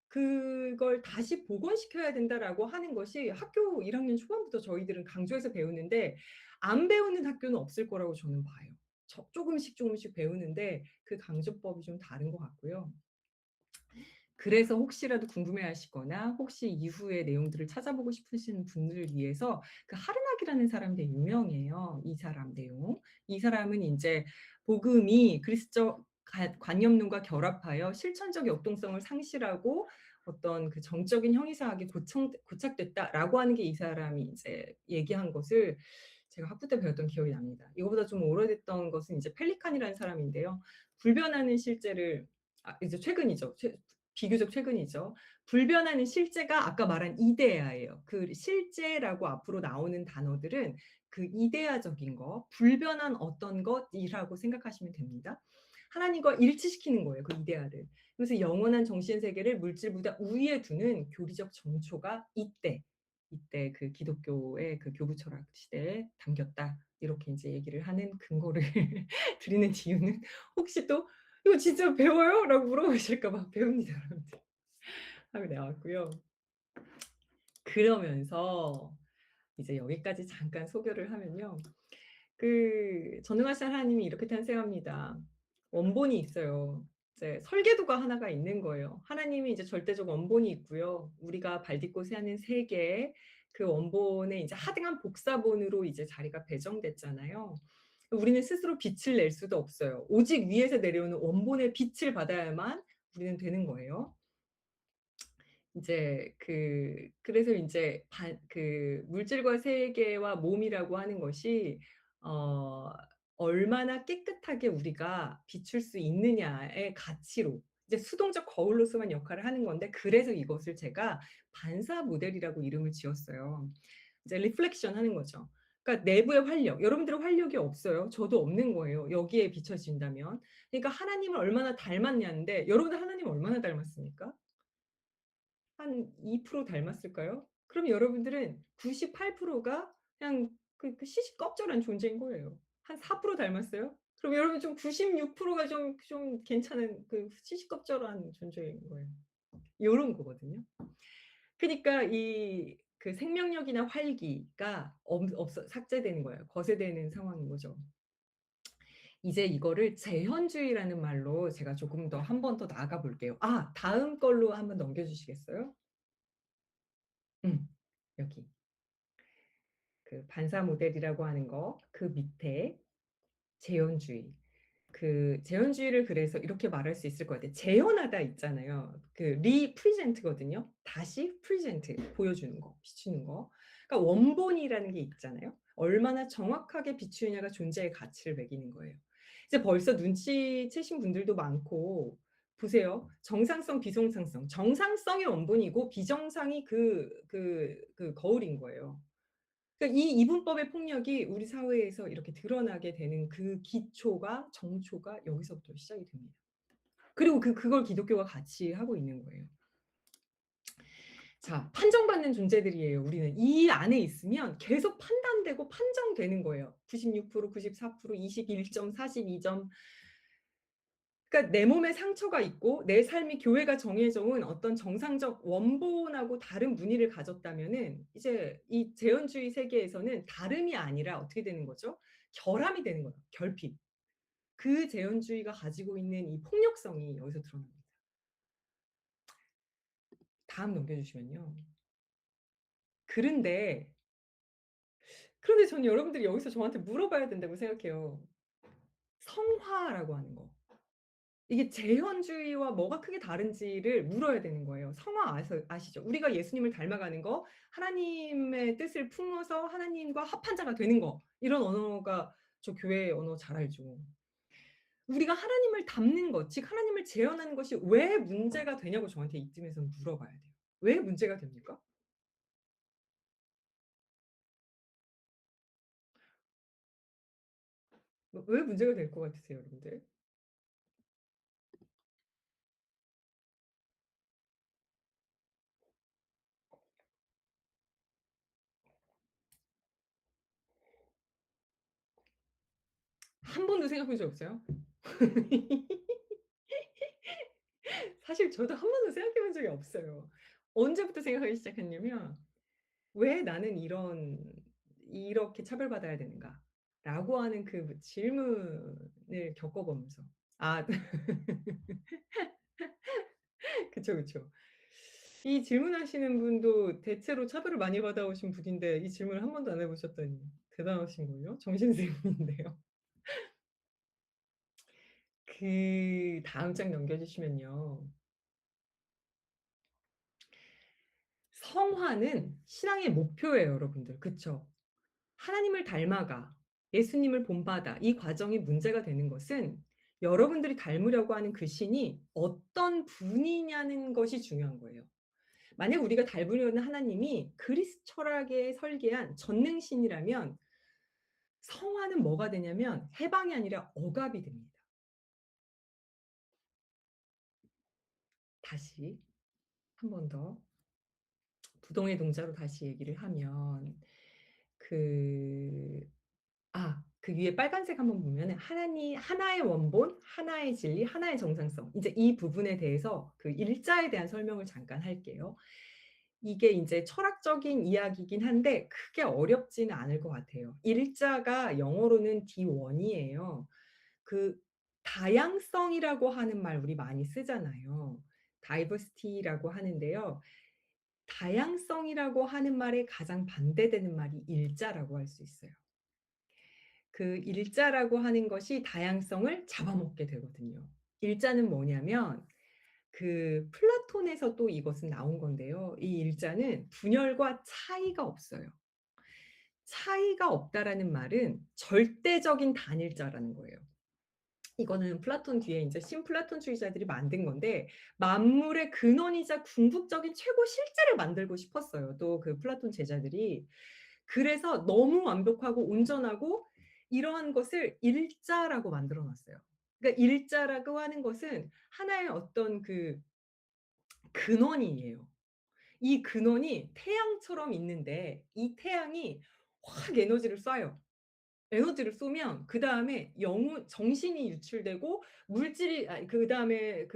그걸 다시 복원시켜야 된다라고 하는 것이 학교 1 학년 초반부터 저희들은 강조해서 배우는데 안 배우는 학교는 없을 거라고 저는 봐요. 쪼금씩 쪼금씩 배우는데 그 강조법이 좀 다른 것 같고요. 그래서 혹시라도 궁금해하시거나 혹시 이후의 내용들을 찾아보고 싶으신 분들을 위해서 그 하르막이라는 사람이 되게 유명해요, 이 사람 내용. 이 사람은 인제 복음이 그리스적 관념론과 결합하여 실천적 역동성을 상실하고 어떤 그 정적인 형이상학에 고착됐다라고 하는 게 이 사람이 이제 얘기한 것을 제가 학부 때 배웠던 기억이 납니다. 이거보다 좀 오래됐던 것은 이제 펠리칸이라는 사람인데요. 불변하는 실제를 이제 최근이죠. 비교적 최근이죠. 불변하는 실제가 아까 말한 이데아예요. 그 실제라고 앞으로 나오는 단어들은 그 이데아적인 거, 불변한 어떤 것이라고 생각하시면 됩니다. 하나님과 일치시키는 거예요, 그 이데아를. 그래서 영원한 정신 세계를 물질보다 우위에 두는 교리적 정초가 이때 그 기독교의 그 교부 철학 시대에 담겼다. 이렇게 인제 얘기를 하는 근거를 드리는 이유는 혹시 또 "이거 진짜 배워요?" 라고 물어보실까 봐 "배웁니다." 여러분들 하고 나왔고요. 그러면서 이제 여기까지 잠깐 소개를 하면요. 그 전능하신 하나님이 이렇게 탄생합니다. 원본이 있어요. 이제 설계도가 하나가 있는 거예요. 하나님이 이제 절대적 원본이 있고요. 우리가 발 딛고 사는 세계에 그 원본의 이제 하등한 복사본으로 이제 자리가 배정됐잖아요. 우리는 스스로 빛을 낼 수도 없어요. 오직 위에서 내려오는 원본의 빛을 받아야만 우리는 되는 거예요. 이제 그래서 인제 그 물질과 세계와 몸이라고 하는 것이 어 얼마나 깨끗하게 우리가 비출 수 있느냐의 가치로 이제 수동적 거울로서만 역할을 하는 건데 그래서 이것을 제가 반사 모델이라고 이름을 지었어요. 이제 리플렉션 하는 거죠. 그러니까 내부의 활력, 여러분들은 활력이 없어요. 저도 없는 거예요, 여기에 비춰진다면. 그러니까 하나님을 얼마나 닮았냐인데 여러분들 하나님을 얼마나 닮았습니까? 한 2% 닮았을까요? 그럼 여러분들은 98%가 그냥 시시껍절한 존재인 거예요. 한 4% 닮았어요? 그럼 여러분 좀 96%가 좀 괜찮은 그 시시껍절한 존재인 거예요. 요런 거거든요. 그니까 이 그 생명력이나 활기가 없어 삭제되는 거예요. 거세되는 상황인 거죠. 이제 이거를 재현주의라는 말로 제가 조금 더 한 번 더 나아가 볼게요. 다음 걸로 한번 넘겨 주시겠어요? 음. 여기. 그 반사 모델이라고 하는 거 그 밑에 재현주의. 그 재현주의를 그래서 이렇게 말할 수 있을 것 같아요. 재현하다 있잖아요. 그 리프레젠트거든요. 다시 프레젠트 보여주는 거, 비추는 거. 그러니까 원본이라는 게 있잖아요. 얼마나 정확하게 비추느냐가 존재의 가치를 매기는 거예요. 이제 벌써 눈치채신 분들도 많고 보세요. 정상성, 비정상성. 정상성이 원본이고 비정상이 그 거울인 거예요. 그러니까 이 이분법의 폭력이 우리 사회에서 이렇게 드러나게 되는 그 기초가 정초가 여기서부터 시작이 됩니다. 그리고 그걸 기독교가 같이 하고 있는 거예요. 자, 판정받는 존재들이에요, 우리는. 이 안에 있으면 계속 판단되고 판정되는 거예요. 96% 94% 21점 42점. 그러니까 내 몸에 상처가 있고 내 삶이 교회가 정해져 온 어떤 정상적 원본하고 다른 무늬를 가졌다면은 이제 이 재현주의 세계에서는 다름이 아니라 어떻게 되는 거죠? 결함이 되는 거예요. 결핍. 그 재현주의가 가지고 있는 이 폭력성이 여기서 드러납니다. 다음 넘겨 주시면요. 그런데 저는 여러분들이 여기서 저한테 물어봐야 된다고 생각해요. 성화라고 하는 거. 이게 재현주의와 뭐가 크게 다른지를 물어야 되는 거예요. 성화 아시죠? 우리가 예수님을 닮아가는 거, 하나님의 뜻을 품어서 하나님과 합한 자가 되는 거. 이런 언어가 저 교회 언어 잘 알죠. 우리가 하나님을 닮는 것, 즉 하나님을 재현하는 것이 왜 문제가 되냐고 저한테 이쯤에서 물어봐야 돼요. 왜 문제가 됩니까? 왜 문제가 될 것 같으세요, 여러분들? 한 번도 생각해 본 적 없어요? 사실 저도 한 번도 생각해 본 적이 없어요. 언제부터 생각하기 시작했냐면 '왜 나는 이렇게 차별받아야 되는가?'라고 하는 그 질문을 겪어 보면서. 아 그쵸, 그쵸. 이 질문하시는 분도 대체로 차별을 많이 받아오신 분인데 이 질문을 한 번도 안 해 보셨다니 대단하신 걸요. 정신승리인데요. 그다음 장 넘겨 주시면요. 성화는 신앙의 목표예요, 여러분들. 그쵸? 하나님을 닮아가 예수님을 본받아 이 과정이 문제가 되는 것은 여러분들이 닮으려고 하는 그 신이 어떤 분이냐는 것이 중요한 거예요. 만약 우리가 닮으려는 하나님이 그리스 철학에 설계한 전능신이라면 성화는 뭐가 되냐면 해방이 아니라 억압이 됩니다. 다시 한 번 더 부동의 동자로 다시 얘기를 하면 그 그 위에 빨간색 한번 보면은 하나님 하나의 원본, 하나의 진리, 하나의 정상성. 인제 이 부분에 대해서 그 일자에 대한 설명을 잠깐 할게요. 이게 인제 철학적인 이야기이긴 한데 크게 어렵지는 않을 것 같아요. 일자가 영어로는 D1이에요. 그 다양성이라고 하는 말 우리 많이 쓰잖아요. diversity라고 하는데요. 다양성이라고 하는 말에 가장 반대되는 말이 일자라고 할 수 있어요. 그 일자라고 하는 것이 다양성을 잡아먹게 되거든요. 일자는 뭐냐면 그 플라톤에서 또 이것은 나온 건데요. 이 일자는 분열과 차이가 없어요. 차이가 없다라는 말은 절대적인 단일자라는 거예요. 이거는 플라톤 뒤에 인제 신플라톤주의자들이 만든 건데 만물의 근원이자 궁극적인 최고 실제를 만들고 싶었어요, 또 그 플라톤 제자들이. 그래서 너무 완벽하고 온전하고 이러한 것을 일자라고 만들어 놨어요. 그러니까 일자라고 하는 것은 하나의 어떤 그 근원이에요. 이 근원이 태양처럼 있는데 이 태양이 확 에너지를 쏴요. 에너지를 쏘면 그다음에 영혼 정신이 유출되고 물질이 그다음에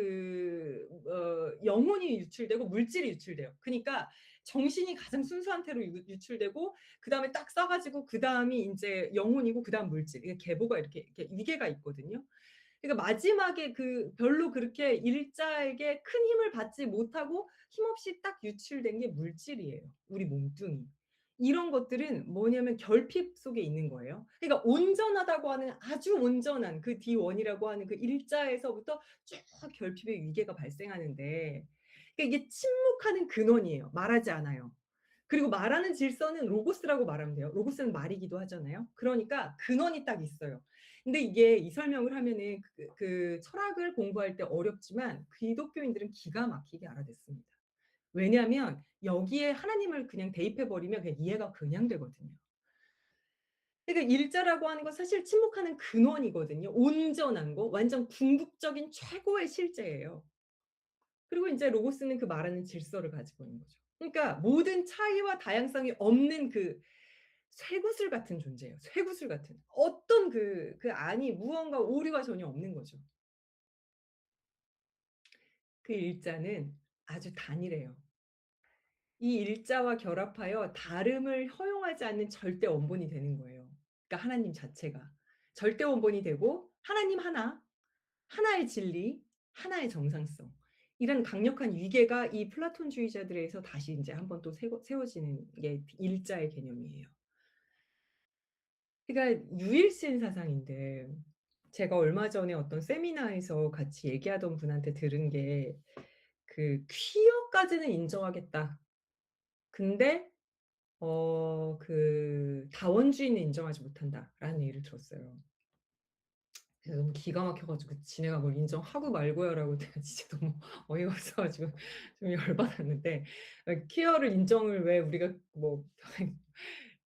영혼이 유출되고 물질이 유출돼요. 그니까 정신이 가장 순수한 태로 유출되고 그다음에 딱 쏴 가지고 그다음이 인제 영혼이고 그다음 물질. 이게 계보가 이렇게 위계가 있거든요. 그러니까 마지막에 그 별로 그렇게 일자에게 큰 힘을 받지 못하고 힘없이 딱 유출된 게 물질이에요, 우리 몸뚱이. 이런 것들은 뭐냐면 결핍 속에 있는 거예요. 그러니까 온전하다고 하는 아주 온전한 그 D1이라고 하는 그 일자에서부터 쭉 결핍의 위계가 발생하는데 그러니까 이게 침묵하는 근원이에요. 말하지 않아요. 그리고 말하는 질서는 로고스라고 말하면 돼요. 로고스는 말이기도 하잖아요. 그러니까 근원이 딱 있어요. 근데 이게 이 설명을 하면은 그 철학을 공부할 때 어렵지만 기독교인들은 기가 막히게 알아듣습니다. 왜냐하면 여기에 하나님을 그냥 대입해 버리면 그냥 이해가 그냥 되거든요. 그러니까 일자라고 하는 건 사실 침묵하는 근원이거든요. 온전한 거, 완전 궁극적인 최고의 실제예요. 그리고 인제 로고스는 그 말하는 질서를 가지고 있는 거죠. 그러니까 모든 차이와 다양성이 없는 그 쇠구슬 같은 존재예요. 쇠구슬 같은. 어떤 그 안이 무언가 오류가 전혀 없는 거죠. 그 일자는 아주 단일해요. 이 일자와 결합하여 다름을 허용하지 않는 절대 원본이 되는 거예요. 그러니까 하나님 자체가. 절대 원본이 되고 하나님 하나, 하나의 진리, 하나의 정상성. 이런 강력한 위계가 이 플라톤주의자들에서 다시 인제 한번 또 세워지는 게 일자의 개념이에요. 그러니까 유일신 사상인데 제가 얼마 전에 어떤 세미나에서 같이 얘기하던 분한테 들은 게 그 "퀴어까지는 인정하겠다. 근데 다원주의는 인정하지 못한다."라는 얘기를 들었어요. 그래서 너무 기가 막혀 가지고 "지네가 뭘 인정하고 말고야."라고 내가 진짜 너무 어이가 없어 가지고 좀 열받았는데 퀴어를 인정을 왜 우리가 뭐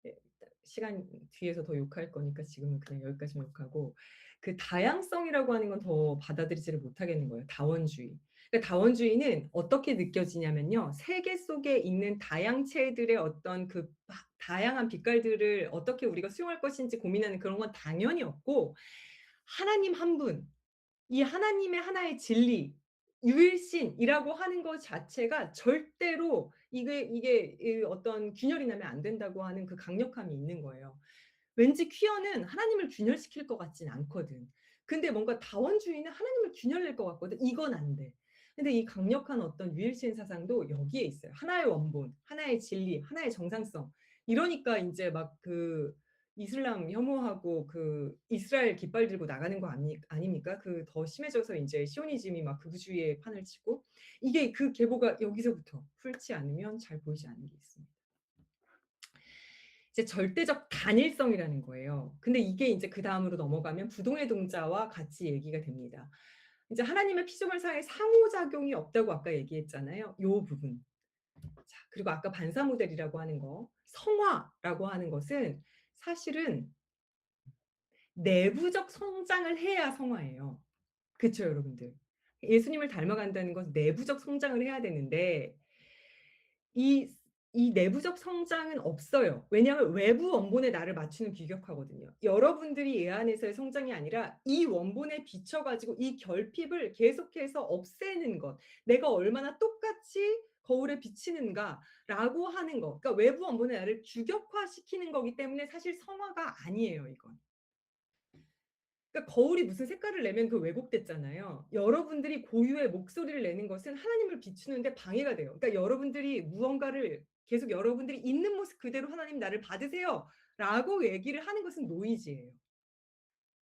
예 시간 뒤에서 더 욕할 거니까 지금은 그냥 여기까지만 욕하고, 그 다양성이라고 하는 건 더 받아들이지를 못하겠는 거예요, 다원주의. 그러니까 다원주의는 어떻게 느껴지냐면요. 세계 속에 있는 다양체들의 어떤 그 다양한 빛깔들을 어떻게 우리가 수용할 것인지 고민하는 그런 건 당연히 없고, 하나님 한 분, 이 하나님의 하나의 진리, 유일신이라고 하는 것 자체가 절대로 이게 이 어떤 균열이 나면 안 된다고 하는 그 강력함이 있는 거예요. 왠지 퀴어는 하나님을 균열시킬 것 같진 않거든. 근데 뭔가 다원주의는 하나님을 균열낼 것 같거든. 이건 안 돼. 근데 이 강력한 어떤 유일신 사상도 여기에 있어요. 하나의 원본, 하나의 진리, 하나의 정상성. 이러니까 인제 막 그 이슬람 혐오하고 그 이스라엘 깃발 들고 나가는 거 아닙니까? 그 더 심해져서 인제 시오니즘이 막 극우주의에 판을 치고, 이게 그 계보가 여기서부터 풀지 않으면 잘 보이지 않는 게 있습니다. 이제 절대적 단일성이라는 거예요. 근데 이게 인제 그다음으로 넘어가면 부동의 동자와 같이 얘기가 됩니다. 이제 하나님의 피조물사이에 상호작용이 없다고 아까 얘기했잖아요. 요 부분. 자, 그리고 아까 반사 모델이라고 하는 거, 성화라고 하는 것은 사실은 내부적 성장을 해야 성화예요. 그쵸, 여러분들? 예수님을 닮아간다는 것은 내부적 성장을 해야 되는데, 이 이 내부적 성장은 없어요. 왜냐하면 외부 원본에 나를 맞추는 규격화거든요. 여러분들이 얘 안에서의 성장이 아니라 이 원본에 비춰 가지고 이 결핍을 계속해서 없애는 것. '내가 얼마나 똑같이 거울에 비치는가.'라고 하는 거. 그러니까 외부 원본에 나를 규격화시키는 거기 때문에 사실 성화가 아니에요, 이건. 그러니까 거울이 무슨 색깔을 내면 그 왜곡됐잖아요. 여러분들이 고유의 목소리를 내는 것은 하나님을 비추는데 방해가 돼요. 그러니까 여러분들이 무언가를 계속 여러분들이 있는 모습 그대로 "하나님 나를 받으세요."라고 얘기를 하는 것은 노이즈예요.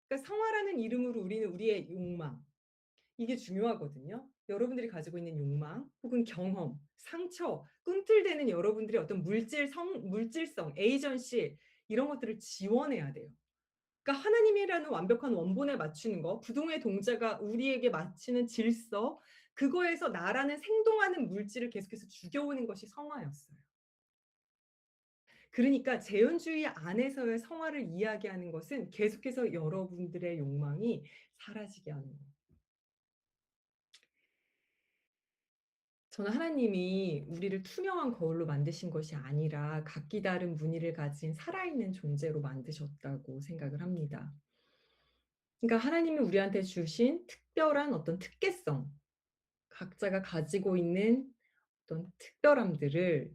그러니까 성화라는 이름으로 우리는 우리의 욕망, 이게 중요하거든요. 여러분들이 가지고 있는 욕망 혹은 경험, 상처, 꿈틀대는 여러분들의 어떤 물질성, 에이전시, 이런 것들을 지원해야 돼요. 그러니까 하나님이라는 완벽한 원본에 맞추는 거, 부동의 동자가 우리에게 맞추는 질서, 그거에서 나라는 생동하는 물질을 계속해서 죽여오는 것이 성화였어요. 그러니까 재현주의 안에서의 성화를 이야기하는 것은 계속해서 여러분들의 욕망이 사라지게 하는 거예요. 저는 하나님이 우리를 투명한 거울로 만드신 것이 아니라 각기 다른 무늬를 가진 살아있는 존재로 만드셨다고 생각을 합니다. 그러니까 하나님이 우리한테 주신 특별한 어떤 특개성, 각자가 가지고 있는 어떤 특별함들을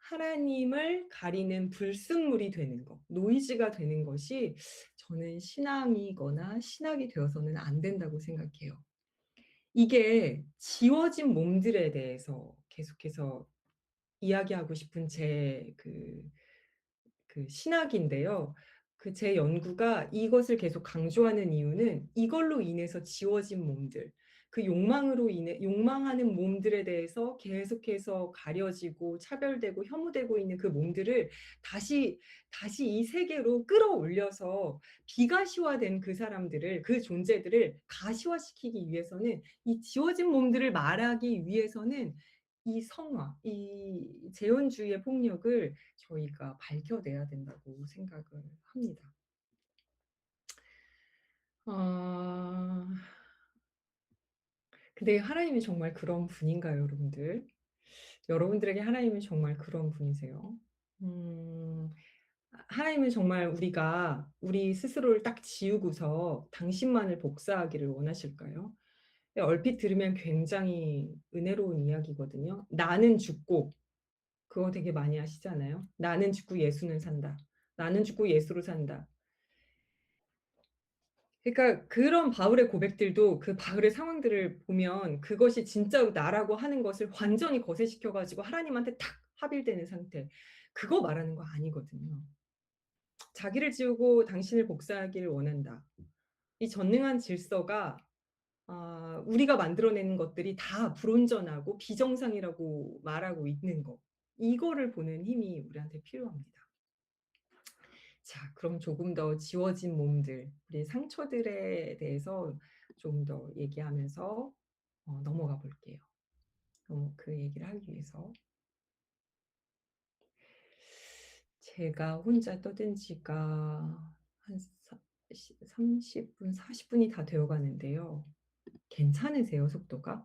하나님을 가리는 불순물이 되는 것, 노이즈가 되는 것이 저는 신앙이거나 신학이 되어서는 안 된다고 생각해요. 이게 지워진 몸들에 대해서 계속해서 이야기하고 싶은 제 신학인데요. 제 연구가 이것을 계속 강조하는 이유는 이걸로 인해서 지워진 몸들, 그 욕망으로 인해 욕망하는 몸들에 대해서 계속해서 가려지고 차별되고 혐오되고 있는 그 몸들을 다시 이 세계로 끌어올려서 비가시화된 그 사람들을, 그 존재들을 가시화시키기 위해서는, 이 지워진 몸들을 말하기 위해서는 이 성화, 이 재혼주의의 폭력을 저희가 밝혀내야 된다고 생각을 합니다. 아, 근데 하나님이 정말 그런 분인가요, 여러분들? 여러분들에게 하나님이 정말 그런 분이세요? 음, 하나님은 정말 우리가 우리 스스로를 딱 지우고서 당신만을 복사하기를 원하실까요? 얼핏 들으면 굉장히 은혜로운 이야기거든요. 나는 죽고, 그거 되게 많이 하시잖아요. 나는 죽고 예수는 산다. 나는 죽고 예수로 산다. 그러니까 그런 바울의 고백들도, 그 바울의 상황들을 보면 그것이 진짜 나라고 하는 것을 완전히 거세시켜 가지고 하나님한테 탁 합일되는 상태. 그거 말하는 거 아니거든요. 자기를 지우고 당신을 복사하기를 원한다. 이 전능한 질서가, 우리가 만들어내는 것들이 다 불온전하고 비정상이라고 말하고 있는 거. 이거를 보는 힘이 우리한테 필요합니다. 자, 그럼 조금 더 지워진 몸들, 우리 상처들에 대해서 좀 더 얘기하면서 넘어가 볼게요. 그 얘기를 하기 위해서 제가 혼자 떠든 지가 한 사 시 30 분, 40 분이 다 되어 가는데요. 괜찮으세요, 속도가?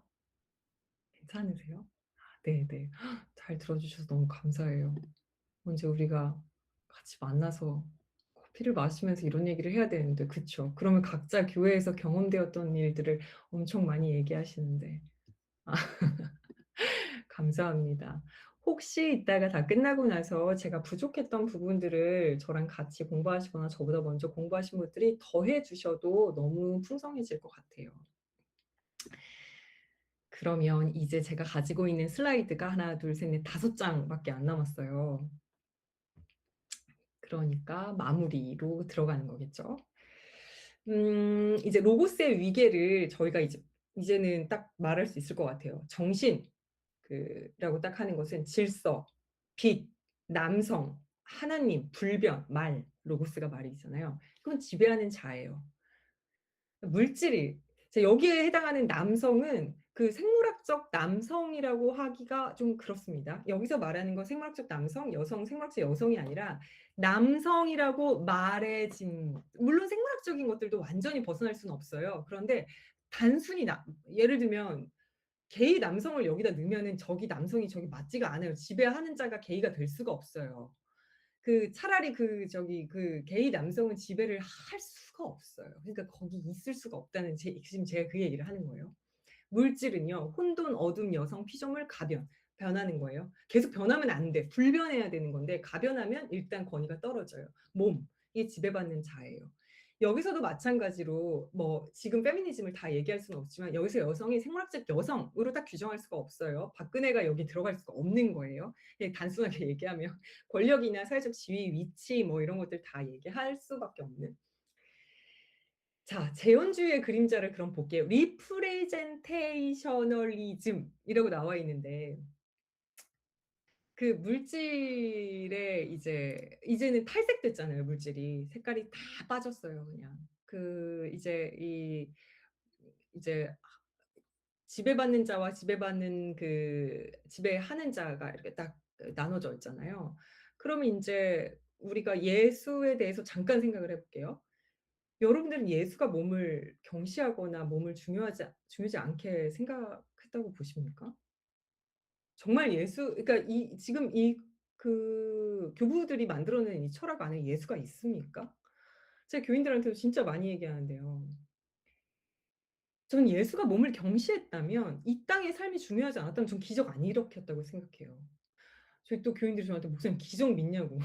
괜찮으세요? 네네. 잘 들어 주셔서 너무 감사해요. 언제 우리가 같이 만나서 커피를 마시면서 이런 얘기를 해야 되는데 그쵸. 그러면 각자 교회에서 경험되었던 일들을 엄청 많이 얘기하시는데. 아 감사합니다. 혹시 이따가 다 끝나고 나서 제가 부족했던 부분들을 저랑 같이 공부하시거나 저보다 먼저 공부하신 분들이 더해 주셔도 너무 풍성해질 것 같아요. 그러면 이제 제가 가지고 있는 슬라이드가 하나 둘 셋 넷 다섯 장밖에 안 남았어요. 그러니까 마무리로 들어가는 거겠죠. 이제 로고스의 위계를 저희가 이제는 딱 말할 수 있을 것 같아요. 정신 라고 딱 하는 것은 질서, 빛, 남성, 하나님, 불변, 말, 로고스가 말이잖아요. 그건 지배하는 자예요. 물질이 여기에 해당하는 남성은 그 생물학적 남성이라고 하기가 좀 그렇습니다. 여기서 말하는 건 생물학적 남성, 여성, 생물학적 여성이 아니라 남성이라고 말해진, 물론 생물학적인 것들도 완전히 벗어날 수는 없어요. 그런데 단순히 예를 들면 게이 남성을 여기다 넣으면은 저기 남성이 저기 맞지가 않아요. 지배하는 자가 게이가 될 수가 없어요. 차라리 그 게이 남성은 지배를 할 수가 없어요. 그러니까 거기 있을 수가 없다는 지금 제가 그 얘기를 하는 거예요. 물질은요. 혼돈, 어둠, 여성, 피조물, 가변. 변하는 거예요. 계속 변하면 안 돼. 불변해야 되는 건데 가변하면 일단 권위가 떨어져요. 몸. 이게 지배받는 자예요. 여기서도 마찬가지로 뭐 지금 페미니즘을 다 얘기할 수는 없지만 여기서 여성이 생물학적 여성으로 딱 규정할 수가 없어요. 박근혜가 여기 들어갈 수가 없는 거예요. 그냥 단순하게 얘기하면 권력이나 사회적 지위, 위치 뭐 이런 것들 다 얘기할 수밖에 없는. 자, 재현주의의 그림자를 그럼 볼게요. 리프레젠테이셔널리즘 이라고 나와 있는데 그 물질에 이제는 탈색됐잖아요, 물질이. 색깔이 다 빠졌어요, 그냥. 이제 지배받는 자와 지배하는 자가 이렇게 딱 나눠져 있잖아요. 그러면 인제 우리가 예수에 대해서 잠깐 생각을 해 볼게요. 여러분들은 예수가 몸을 경시하거나 몸을 중요하지 않게 생각했다고 보십니까? 정말 그러니까 지금 교부들이 만들어낸 이 철학 안에 예수가 있습니까? 제가 교인들한테도 진짜 많이 얘기하는데요. 저는 예수가 몸을 경시했다면 이 땅의 삶이 중요하지 않았다면 전 기적 안 일으켰다고 생각해요. 저희 또 교인들이 저한테 "목사님 기적 믿냐."고.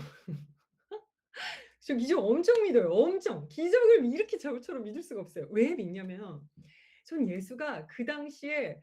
저 기적 엄청 믿어요. 엄청. 기적을 이렇게 저처럼 믿을 수가 없어요. 왜 믿냐면 전 예수가 그 당시에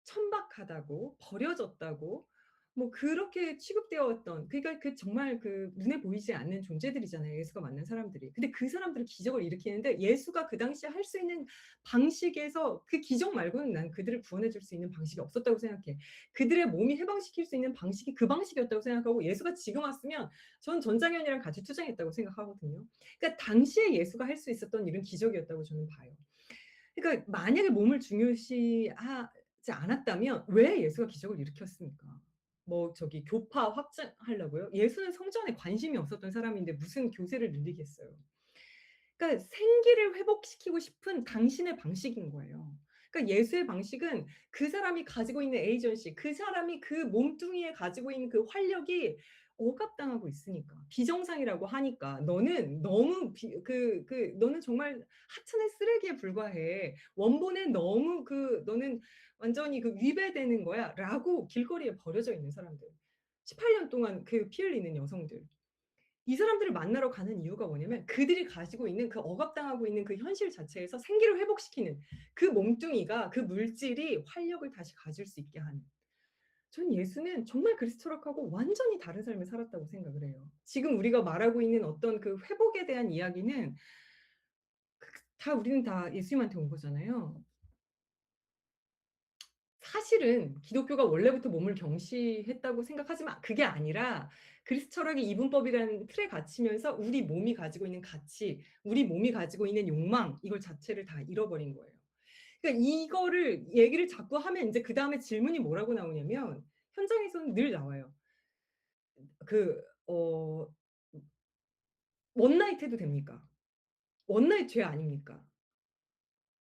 천박하다고 버려졌다고 뭐 그렇게 취급되어 왔던, 그러니까 정말 눈에 보이지 않는 존재들이잖아요, 예수가 만난 사람들이. 근데 그 사람들은 기적을 일으키는데 예수가 그 당시에 할 수 있는 방식에서 그 기적 말고는 난 그들을 구원해 줄 수 있는 방식이 없었다고 생각해. 그들의 몸이 해방시킬 수 있는 방식이 그 방식이었다고 생각하고 예수가 지금 왔으면 전 전장현이랑 같이 투쟁했다고 생각하거든요. 그러니까 당시에 예수가 할 수 있었던 일은 기적이었다고 저는 봐요. 그러니까 만약에 몸을 중요시하지 않았다면 왜 예수가 기적을 일으켰습니까? 뭐 교파 확장하려고요? 예수는 성전에 관심이 없었던 사람인데 무슨 교세를 늘리겠어요. 그러니까 생기를 회복시키고 싶은 당신의 방식인 거예요. 그러니까 예수의 방식은 그 사람이 가지고 있는 에이전시, 그 사람이 그 몸뚱이에 가지고 있는 그 활력이 억압당하고 있으니까. 비정상이라고 하니까 "너는 너무 너는 정말 하찮은 쓰레기에 불과해. 원본에 너무 너는 완전히 위배되는 거야."라고 길거리에 버려져 있는 사람들. 18년 동안 피 흘리는 여성들. 이 사람들을 만나러 가는 이유가 뭐냐면 그들이 가지고 있는 억압당하고 있는 그 현실 자체에서 생기를 회복시키는 그 몸뚱이가, 그 물질이 활력을 다시 가질 수 있게 하는. 전 예수는 정말 그리스도 철학하고 완전히 다른 삶을 살았다고 생각을 해요. 지금 우리가 말하고 있는 어떤 회복에 대한 이야기는 우리는 다 예수님한테 온 거잖아요. 사실은 기독교가 원래부터 몸을 경시했다고 생각하지만 그게 아니라 그리스도 철학의 이분법이라는 틀에 갇히면서 우리 몸이 가지고 있는 가치, 우리 몸이 가지고 있는 욕망 이걸 자체를 다 잃어버린 거예요. 그러니까 이거를 얘기를 자꾸 하면 인제 그다음에 질문이 뭐라고 나오냐면 현장에서는 늘 나와요. 어 원나잇 해도 됩니까? 원나잇 죄 아닙니까?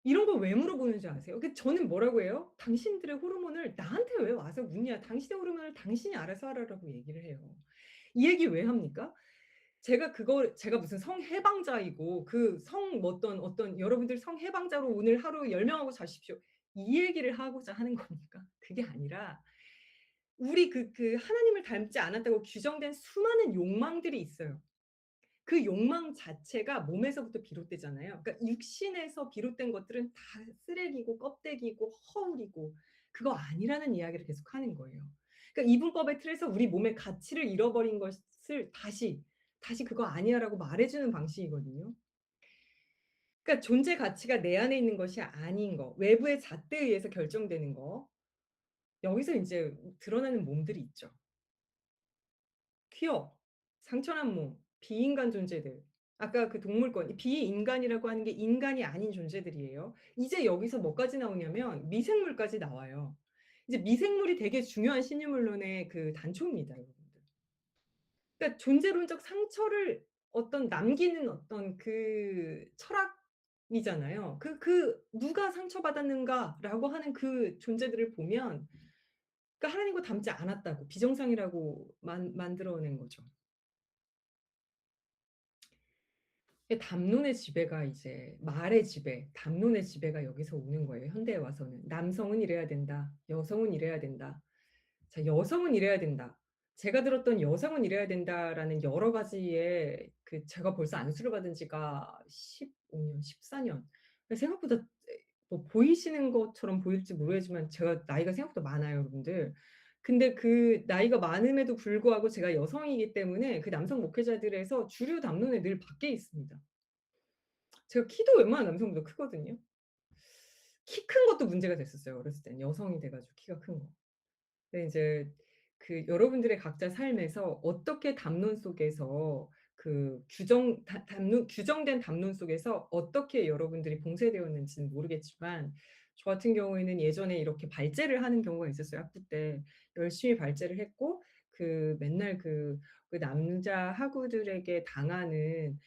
이런 걸 왜 물어보는지 아세요? 그 저는 뭐라고 해요? "당신들의 호르몬을 나한테 왜 와서 묻냐. 당신의 호르몬을 당신이 알아서 하라."라고 얘기를 해요. 이 얘기 왜 합니까? 제가 무슨 성해방자이고 그 성 뭐 어떤 "여러분들 성해방자로 오늘 하루 10 명하고 자십시오." 이 얘기를 하고자 하는 겁니까? 그게 아니라 우리 하나님을 닮지 않았다고 규정된 수많은 욕망들이 있어요. 그 욕망 자체가 몸에서부터 비롯되잖아요. 그러니까 육신에서 비롯된 것들은 다 쓰레기고 껍데기고 허울이고 그거 아니라는 이야기를 계속하는 거예요. 그러니까 이분법의 틀에서 우리 몸의 가치를 잃어버린 것을 다시 "그거 아니야."라고 말해 주는 방식이거든요. 그러니까 존재 가치가 내 안에 있는 것이 아닌 거, 외부의 잣대에 의해서 결정되는 거, 여기서 인제 드러나는 몸들이 있죠. 퀴어, 상처난 몸, 비인간 존재들. 아까 그 동물권 이 비인간이라고 하는 게 인간이 아닌 존재들이에요. 이제 여기서 뭐까지 나오냐면 미생물까지 나와요. 이제 미생물이 되게 중요한 신유물론의 그 단초입니다, 여러분들. 그러니까 존재론적 상처를 어떤 남기는 어떤 그 철학이잖아요. "누가 상처받았는가?"라고 하는 그 존재들을 보면 그러니까 하나님과 닮지 않았다고 비정상이라고 만들어 낸 거죠. 담론의 지배가 이제 말의 지배, 담론의 지배가 여기서 오는 거예요, 현대에 와서는. 남성은 이래야 된다. 여성은 이래야 된다. 자, 여성은 이래야 된다. 제가 들었던 "여성은 이래야 된다."라는 여러 가지의 제가 벌써 안수를 받은 지가 15 년, 14 년. 생각보다 뭐 보이시는 것처럼 보일지 모르겠지만 제가 나이가 생각보다 많아요, 여러분들. 근데 그 나이가 많음에도 불구하고 제가 여성이기 때문에 그 남성 목회자들에서 주류 담론에 늘 밖에 있습니다. 제가 키도 웬만한 남성보다 크거든요. 키 큰 것도 문제가 됐었어요, 어렸을 때는. 여성이 돼 가지고 키가 큰 거. 근데 인제 여러분들의 각자 삶에서 어떻게 담론 속에서 규정된 담론 속에서 어떻게 여러분들이 봉쇄되었는지는 모르겠지만 저 같은 경우에는 예전에 이렇게 발제를 하는 경우가 있었어요, 학부 때. 열심히 발제를 했고 맨날 남자 학우들에게 당하는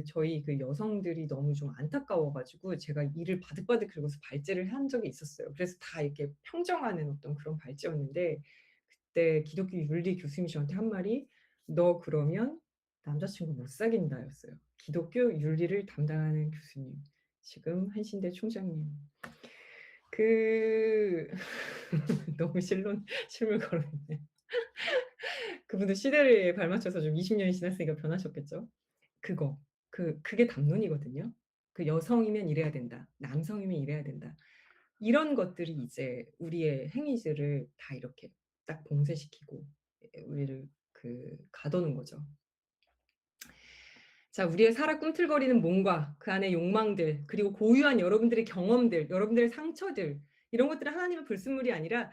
저희 여성들이 너무 좀 안타까워 가지고 제가 이를 바득바득 긁어서 발제를 한 적이 있었어요. 그래서 다 이렇게 평정하는 어떤 그런 발제였는데 그때 기독교 윤리 교수님이 저한테 한 말이 "너 그러면 남자친구 못 사귄다."였어요. 기독교 윤리를 담당하는 교수님. 지금 한신대 총장님. 그 너무 실물 걸었네. 그분도 시대에 발맞춰서 좀 20 년이 지났으니까 변하셨겠죠. 그거. 그게 담론이거든요. 여성이면 이래야 된다. 남성이면 이래야 된다. 이런 것들이 이제 우리의 행위들을 다 이렇게 딱 봉쇄시키고 우리를 가둬는 거죠. 자, 우리의 살아 꿈틀거리는 몸과 그 안의 욕망들, 그리고 고유한 여러분들의 경험들, 여러분들의 상처들, 이런 것들은 하나님의 불순물이 아니라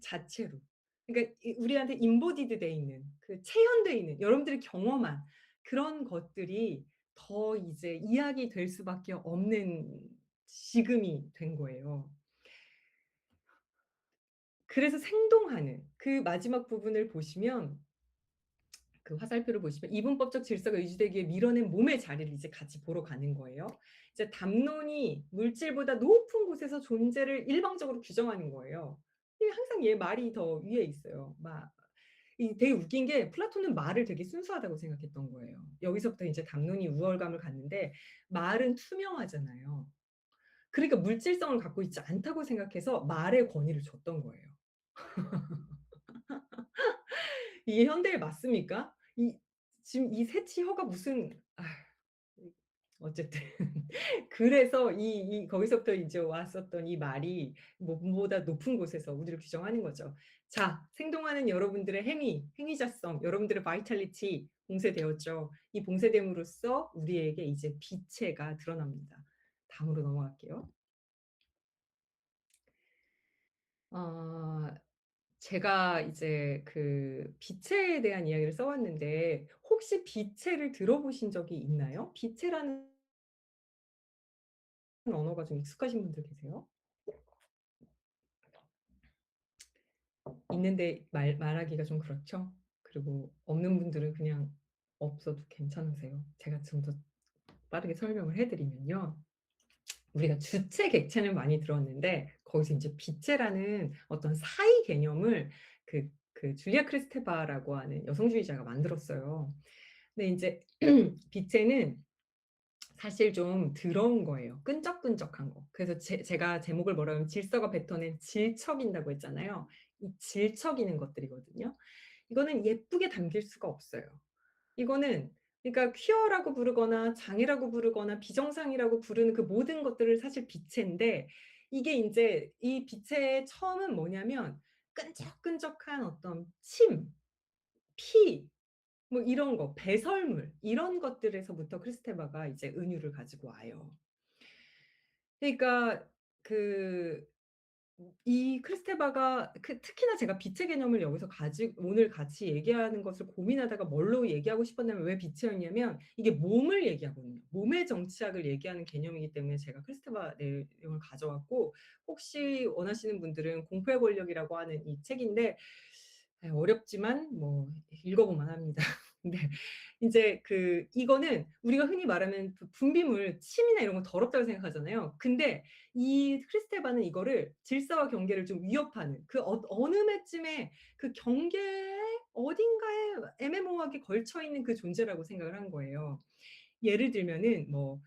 자체로. 그러니까 우리한테 인보디드 돼 있는, 체현돼 있는, 여러분들이 경험한 그런 것들이 더 이제 이야기 될 수밖에 없는 지금이 된 거예요. 그래서 생동하는 마지막 부분을 보시면 화살표를 보시면 이분법적 질서가 유지되기 위해 밀어낸 몸의 자리를 이제 같이 보러 가는 거예요. 이제 담론이 물질보다 높은 곳에서 존재를 일방적으로 규정하는 거예요. 이게 항상 얘 말이 더 위에 있어요. 되게 웃긴 게 플라톤은 말을 되게 순수하다고 생각했던 거예요. 여기서부터 이제 담론이 우월감을 갖는데 말은 투명하잖아요. 그러니까 물질성을 갖고 있지 않다고 생각해서 말의 권위를 줬던 거예요. 이게 현대에 맞습니까? 지금 이 새치혀가 무슨 어쨌든 그래서 거기서부터 이제 왔었던 이 말이 몸보다 높은 곳에서 우리를 규정하는 거죠. 자, 생동하는 여러분들의 행위자성, 여러분들의 바이탈리티 봉쇄되었죠. 이 봉쇄됨으로써 우리에게 이제 빛체가 드러납니다. 다음으로 넘어갈게요. 어 제가 이제 빛체에 대한 이야기를 써 왔는데 혹시 빛체를 들어보신 적이 있나요? 빛체라는 언어가 좀 익숙하신 분들 계세요? 있는데 말하기가 좀 그렇죠? 그리고 없는 분들은 그냥 없어도 괜찮으세요. 제가 좀 더 빠르게 설명을 해 드리면요. 우리가 주체 객체는 많이 들었는데 거기서 인제 비체라는 어떤 사이 개념을 줄리아 크리스테바라고 하는 여성주의자가 만들었어요. 근데 인제 비체는 사실 좀 더러운 거예요. 끈적끈적한 거. 그래서 제가 제목을 뭐라 하면 질서가 뱉어낸 질척인다고 했잖아요. 이 질척이는 것들이거든요. 이거는 예쁘게 담길 수가 없어요. 이거는 그러니까 퀴어라고 부르거나 장애라고 부르거나 비정상이라고 부르는 그 모든 것들을 사실 비체인데 이게 인제 이 비체의 처음은 뭐냐면 끈적끈적한 어떤 침, 피 뭐 이런 거, 배설물 이런 것들에서부터 크리스테바가 이제 은유를 가지고 와요. 그러니까 그 이 크리스테바가 특히나 제가 빛의 개념을 여기서 오늘 같이 얘기하는 것을 고민하다가 뭘로 얘기하고 싶었냐면 왜 빛이었냐면 이게 몸을 얘기하거든요. 몸의 정치학을 얘기하는 개념이기 때문에 제가 크리스테바 내용을 가져왔고 혹시 원하시는 분들은 공포의 권력이라고 하는 이 책인데 어렵지만 뭐 읽어 볼만 합니다. 근데 인제 이거는 우리가 흔히 말하는 분비물, 침이나 이런 거 더럽다고 생각하잖아요. 근데 이 크리스테바는 이거를 질서와 경계를 좀 위협하는 어느 매쯤에 그 경계의 어딘가에 애매모호하게 걸쳐 있는 그 존재라고 생각을 한 거예요. 예를 들면은 뭐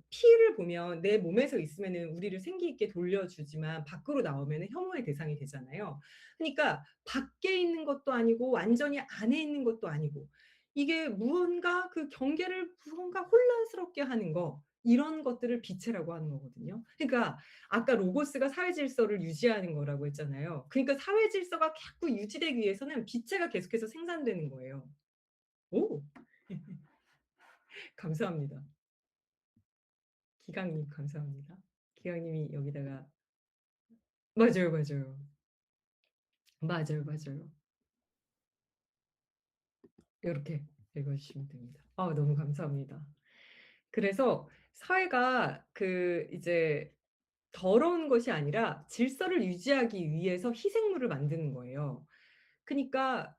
피를 보면 내 몸에서 있으면은 우리를 생기 있게 돌려주지만 밖으로 나오면은 혐오의 대상이 되잖아요. 그러니까 밖에 있는 것도 아니고 완전히 안에 있는 것도 아니고 이게 무언가 그 경계를 무언가 혼란스럽게 하는 거 이런 것들을 비체라고 하는 거거든요. 그러니까 아까 로고스가 사회 질서를 유지하는 거라고 했잖아요. 그러니까 사회 질서가 자꾸 유지되기 위해서는 비체가 계속해서 생산되는 거예요. 오 감사합니다. 기강님 감사합니다. 기강님이 여기다가 맞아요, 맞아요. 맞아요, 맞아요. 요렇게 읽어 주시면 됩니다. 너무 감사합니다. 그래서 사회가 이제 더러운 것이 아니라 질서를 유지하기 위해서 희생물을 만드는 거예요. 그니까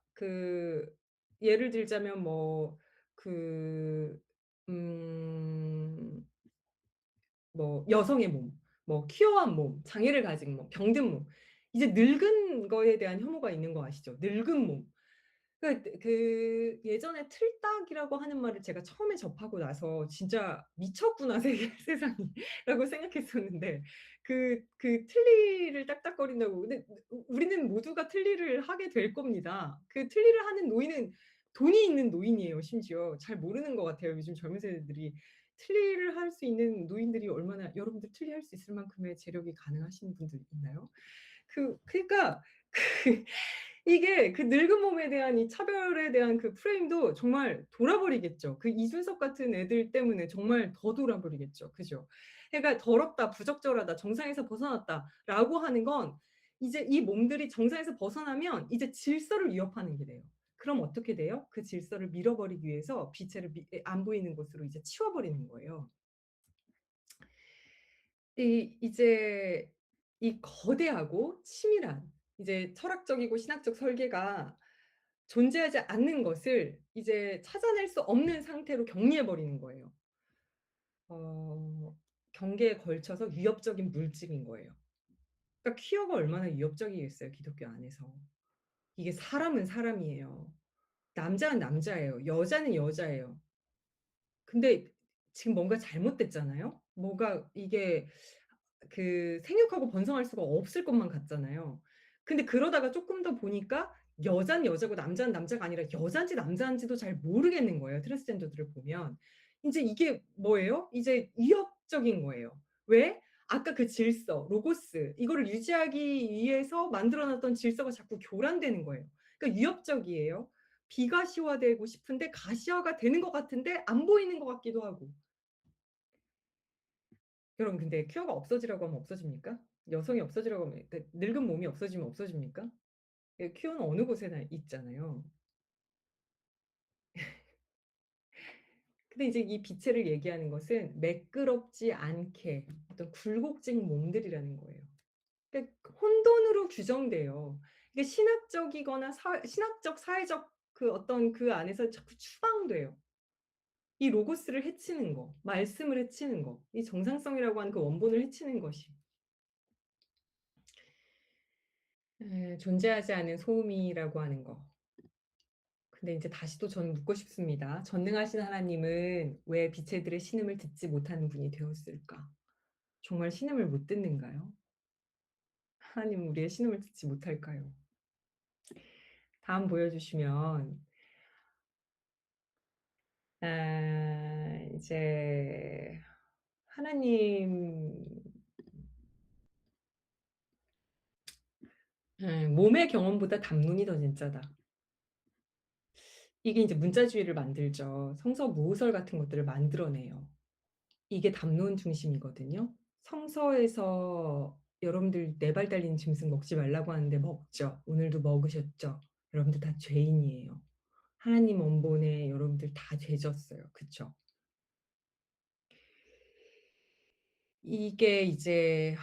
예를 들자면 뭐 그 음 여성의 몸, 퀴어한 몸, 장애를 가진 몸, 병든 몸. 이제 늙은 거에 대한 혐오가 있는 거 아시죠? 늙은 몸. 예전에 틀딱이라고 하는 말을 제가 처음에 접하고 나서 '진짜 미쳤구나 세상이.'라고 생각했었는데 틀니를 딱딱거린다고 근데 우리는 모두가 틀니를 하게 될 겁니다. 그 틀니를 하는 노인은 돈이 있는 노인이에요 심지어. 잘 모르는 것 같아요 요즘 젊은 세대들이. 틀니를 할 수 있는 노인들이 얼마나 여러분들 틀니 할 수 있을 만큼의 재력이 가능하신 분들 있나요? 그러니까 그 이게 늙은 몸에 대한 이 차별에 대한 프레임도 정말 돌아버리겠죠. 이준석 같은 애들 때문에 정말 더 돌아버리겠죠. 그죠? 그러니까 '더럽다. 부적절하다. 정상에서 벗어났다.'라고 하는 건 이제 이 몸들이 정상에서 벗어나면 이제 질서를 위협하는 게 돼요. 그럼 어떻게 돼요? 그 질서를 밀어버리기 위해서 빛을 안 보이는 곳으로 이제 치워버리는 거예요. 이제 이 거대하고 치밀한 이제 철학적이고 신학적 설계가 존재하지 않는 것을 이제 찾아낼 수 없는 상태로 정리해 버리는 거예요. 어 경계에 걸쳐서 위협적인 물질인 거예요. 그러니까 퀴어가 얼마나 위협적이겠어요, 기독교 안에서. 이게 사람은 사람이에요. 남자는 남자예요. 여자는 여자예요. 근데 지금 뭔가 잘못됐잖아요. 뭐가 이게 생육하고 번성할 수가 없을 것만 같잖아요. 근데 그러다가 쪼끔 더 보니까 여자는 여자고 남자는 남자가 아니라 여잔지 남자인지도 잘 모르겠는 거예요, 트랜스젠더들을 보면. 인제 이게 뭐예요? 이제 위협적인 거예요. 왜? 아까 그 질서, 로고스 이거를 유지하기 위해서 만들어 놨던 질서가 자꾸 교란되는 거예요. 그러니까 위협적이에요. 비가시화되고 싶은데 가시화가 되는 것 같은데 안 보이는 것 같기도 하고. 여러분 근데 퀴어가 없어지라고 하면 없어집니까? 여성이 없어지라고 하면 늙은 몸이 없어지면 없어집니까? 퀴어는 어느 곳에나 있잖아요. 근데 이제 이 비체를 얘기하는 것은 매끄럽지 않게 어떤 굴곡진 몸들이라는 거예요. 혼돈으로 규정돼요. 이게 신학적이거나 신학적 사회적 그 어떤 그 안에서 자꾸 추방돼요. 이 로고스를 해치는 거, 말씀을 해치는 거, 이 정상성이라고 하는 그 원본을 해치는 것이. 존재하지 않은 소음이라고 하는 거. 근데 이제 다시 또 저는 묻고 싶습니다. 전능하신 하나님은 왜 빛의들의 신음을 듣지 못하는 분이 되었을까? 정말 신음을 못 듣는가요? 하나님은 우리의 신음을 듣지 못할까요? 다음 보여주시면 이제 하나님 몸의 경험보다 담론이 더 진짜다. 이게 이제 문자주의를 만들죠. 성서 모설 같은 것들을 만들어내요. 이게 담론 중심이거든요. 성서에서 여러분들 4발 달린 짐승 먹지 말라고 하는데 먹죠. 오늘도 먹으셨죠. 여러분들 다 죄인이에요. 하나님 원본에 여러분들 다 죄졌어요. 그쵸? 이게 이제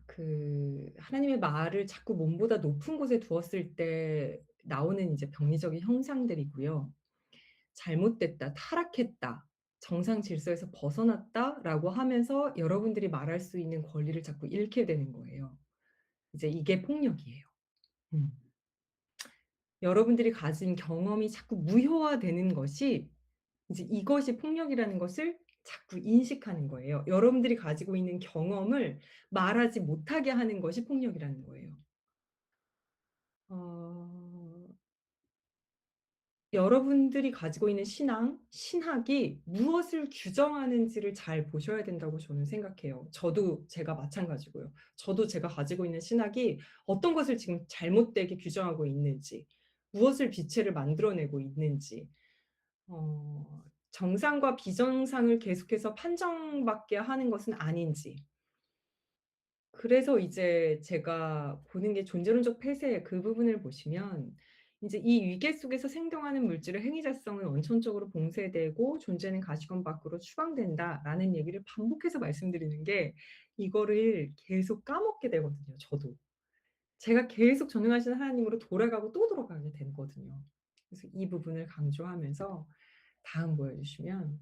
그 하나님의 말을 자꾸 몸보다 높은 곳에 두었을 때 나오는 이제 병리적인 형상들이고요. 잘못됐다, 타락했다, 정상 질서에서 벗어났다라고 하면서 여러분들이 말할 수 있는 권리를 자꾸 잃게 되는 거예요. 이제 이게 폭력이에요. 음. 여러분들이 가진 경험이 자꾸 무효화되는 것이 이제 이것이 폭력이라는 것을 자꾸 인식하는 거예요. 여러분들이 가지고 있는 경험을 말하지 못하게 하는 것이 폭력이라는 거예요. 어 여러분들이 가지고 있는 신학이 무엇을 규정하는지를 잘 보셔야 된다고 저는 생각해요. 저도 제가 마찬가지고요. 저도 제가 가지고 있는 신학이 어떤 것을 지금 잘못되게 규정하고 있는지, 무엇을 빛체를 만들어내고 있는지, 정상과 비정상을 계속해서 판정받게 하는 것은 아닌지. 그래서 이제 제가 보는 게 존재론적 폐쇄 그 부분을 보시면 인제 이 위계 속에서 생동하는 물질의 행위자성은 원천적으로 봉쇄되고 존재는 가시권 밖으로 추방된다라는 얘기를 반복해서 말씀드리는 게 이거를 계속 까먹게 되거든요, 저도. 제가 계속 전능하신 하나님으로 돌아가고 또 돌아가게 되거든요. 그래서 이 부분을 강조하면서 다음 보여주시면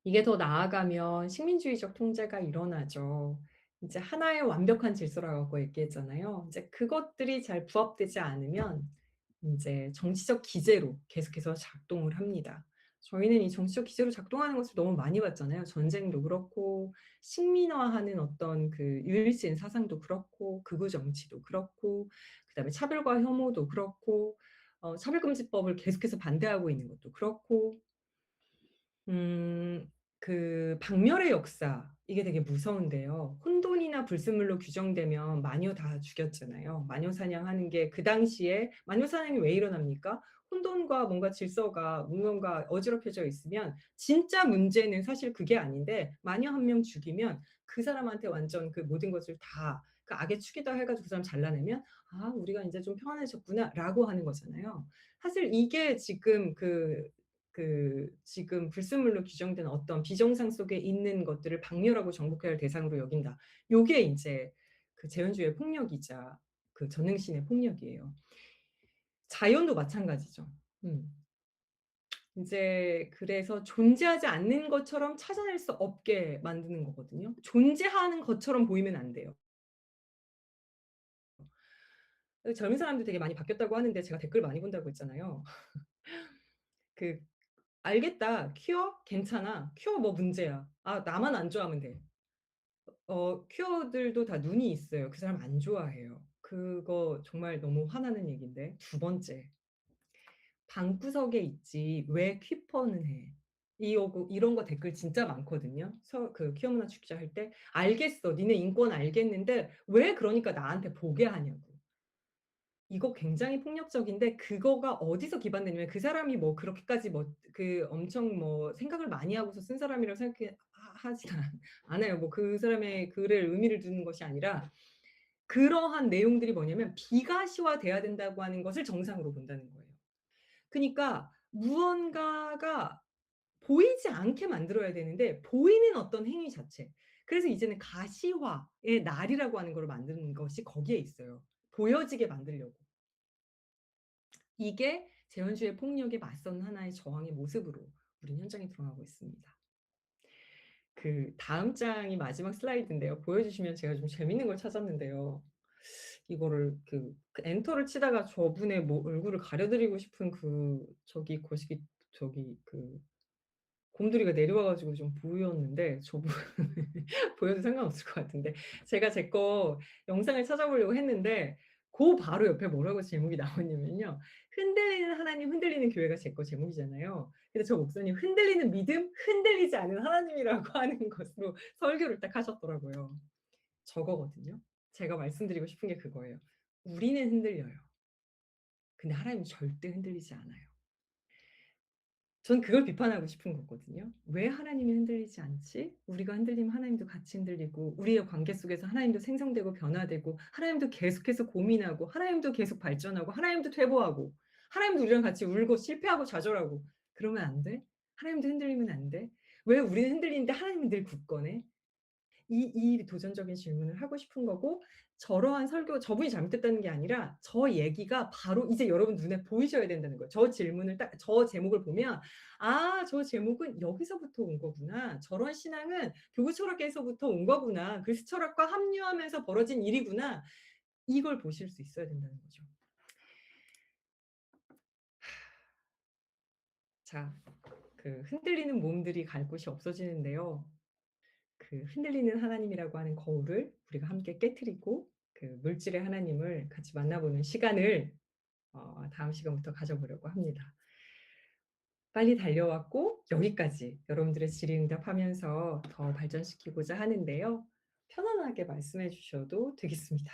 이게 더 나아가면 식민주의적 통제가 일어나죠. 이제 하나의 완벽한 질서라고 얘기했잖아요. 이제 그것들이 잘 부합되지 않으면 인제 정치적 기제로 계속해서 작동을 합니다. 저희는 이 정치적 기제로 작동하는 것을 너무 많이 봤잖아요. 전쟁도 그렇고 식민화하는 어떤 그 유일신 사상도 그렇고 극우 정치도 그렇고 그다음에 차별과 혐오도 그렇고 차별금지법을 계속해서 반대하고 있는 것도 그렇고 그 박멸의 역사 이게 되게 무서운데요. 혼돈이나 불순물로 규정되면 마녀 다 죽였잖아요. 마녀 사냥하는 게 그 당시에 마녀 사냥이 왜 일어납니까? 혼돈과 뭔가 질서가 뭔가 어지럽혀져 있으면 진짜 문제는 사실 그게 아닌데 마녀 한 명 죽이면 그 사람한테 완전 그 모든 것을 다 그 악의 축이다 해 가지고 그 사람 잘라내면 '아 우리가 인제 좀 평안해졌구나.'라고 하는 거잖아요. 사실 이게 지금 지금 불순물로 규정된 어떤 비정상 속에 있는 것들을 박멸하고 정복해야 할 대상으로 여긴다. 요게 인제 그 재현주의의 폭력이자 그 전능신의 폭력이에요. 자연도 마찬가지죠. 음. 인제 그래서 존재하지 않는 것처럼 찾아낼 수 없게 만드는 거거든요. 존재하는 것처럼 보이면 안 돼요. 젊은 사람들 되게 많이 바뀌었다고 하는데 제가 댓글 많이 본다고 했잖아요. 그 "알겠다. 퀴어? 괜찮아. 퀴어 뭐 문제야. 아 나만 안 좋아하면 돼." 퀴어들도 다 눈이 있어요. 그 사람 안 좋아해요. 그거 정말 너무 화나는 얘기인데. 두 번째, 방구석에 있지 왜 퀴퍼는 해. 이런 거 댓글 진짜 많거든요. 그 퀴어 문화 축제 할 때 "알겠어. 니네 인권 알겠는데 왜 그러니까 나한테 보게 하냐고." 이거 굉장히 폭력적인데 그거가 어디서 기반되냐면 그 사람이 뭐 그렇게까지 뭐 그 엄청 뭐 생각을 많이 하고서 쓴 사람이라고 생각해 하진 않아요. 뭐 그 사람의 글에 의미를 두는 것이 아니라 그러한 내용들이 뭐냐면 비가시화돼야 된다고 하는 것을 정상으로 본다는 거예요. 그니까 무언가가 보이지 않게 만들어야 되는데 보이는 어떤 행위 자체. 그래서 이제는 가시화의 날이라고 하는 거를 만드는 것이 거기에 있어요. 보여지게 만들려고. 이게 재현주의 폭력에 맞선 하나의 저항의 모습으로 우린 현장에 드러나고 있습니다. 그 다음 장이 마지막 슬라이드인데요. 보여주시면 제가 좀 재밌는 걸 찾았는데요. 이거를 그 엔터를 치다가 저분의 뭐 얼굴을 가려드리고 싶은 그 저기 거시기 저기 그 곰돌이가 내려와 가지고 좀 보였는데 저분 보여도 상관없을 것 같은데 제가 제 거 영상을 찾아보려고 했는데 고 바로 옆에 뭐라고 제목이 나왔냐면요. "흔들리는 하나님, 흔들리는 교회가 제 거 제목이잖아요. 근데 저 목사님 "흔들리는 믿음, 흔들리지 않은 하나님이라고 하는 것으로 설교를 딱 하셨더라고요. 저거거든요. 제가 말씀드리고 싶은 게 그거예요. 우리는 흔들려요. 근데 하나님은 절대 흔들리지 않아요. 전 그걸 비판하고 싶은 거거든요. '왜 하나님이 흔들리지 않지? 우리가 흔들리면 하나님도 같이 흔들리고 우리의 관계 속에서 하나님도 생성되고 변화되고 하나님도 계속해서 고민하고 하나님도 계속 발전하고 하나님도 퇴보하고 하나님도 우리랑 같이 울고 실패하고 좌절하고 그러면 안 돼? 하나님도 흔들리면 안 돼? 왜 우리는 흔들리는데 하나님은 늘 굳건해?' 이 도전적인 질문을 하고 싶은 거고 저러한 설교 저분이 잘못했다는 게 아니라 저 얘기가 바로 이제 여러분 눈에 보이셔야 된다는 거예요. 저 질문을 딱 저 제목을 보면 '아 저 제목은 여기서부터 온 거구나. 저런 신앙은 교구 철학에서부터 온 거구나. 그리스 철학과 합류하면서 벌어진 일이구나.' 이걸 보실 수 있어야 된다는 거죠. 자 그 흔들리는 몸들이 갈 곳이 없어지는데요. 그 흔들리는 하나님이라고 하는 거울을 우리가 함께 깨트리고 그 물질의 하나님을 같이 만나보는 시간을 다음 시간부터 가져보려고 합니다. 빨리 달려왔고 여기까지 여러분들의 질의응답하면서 더 발전시키고자 하는데요. 편안하게 말씀해 주셔도 되겠습니다.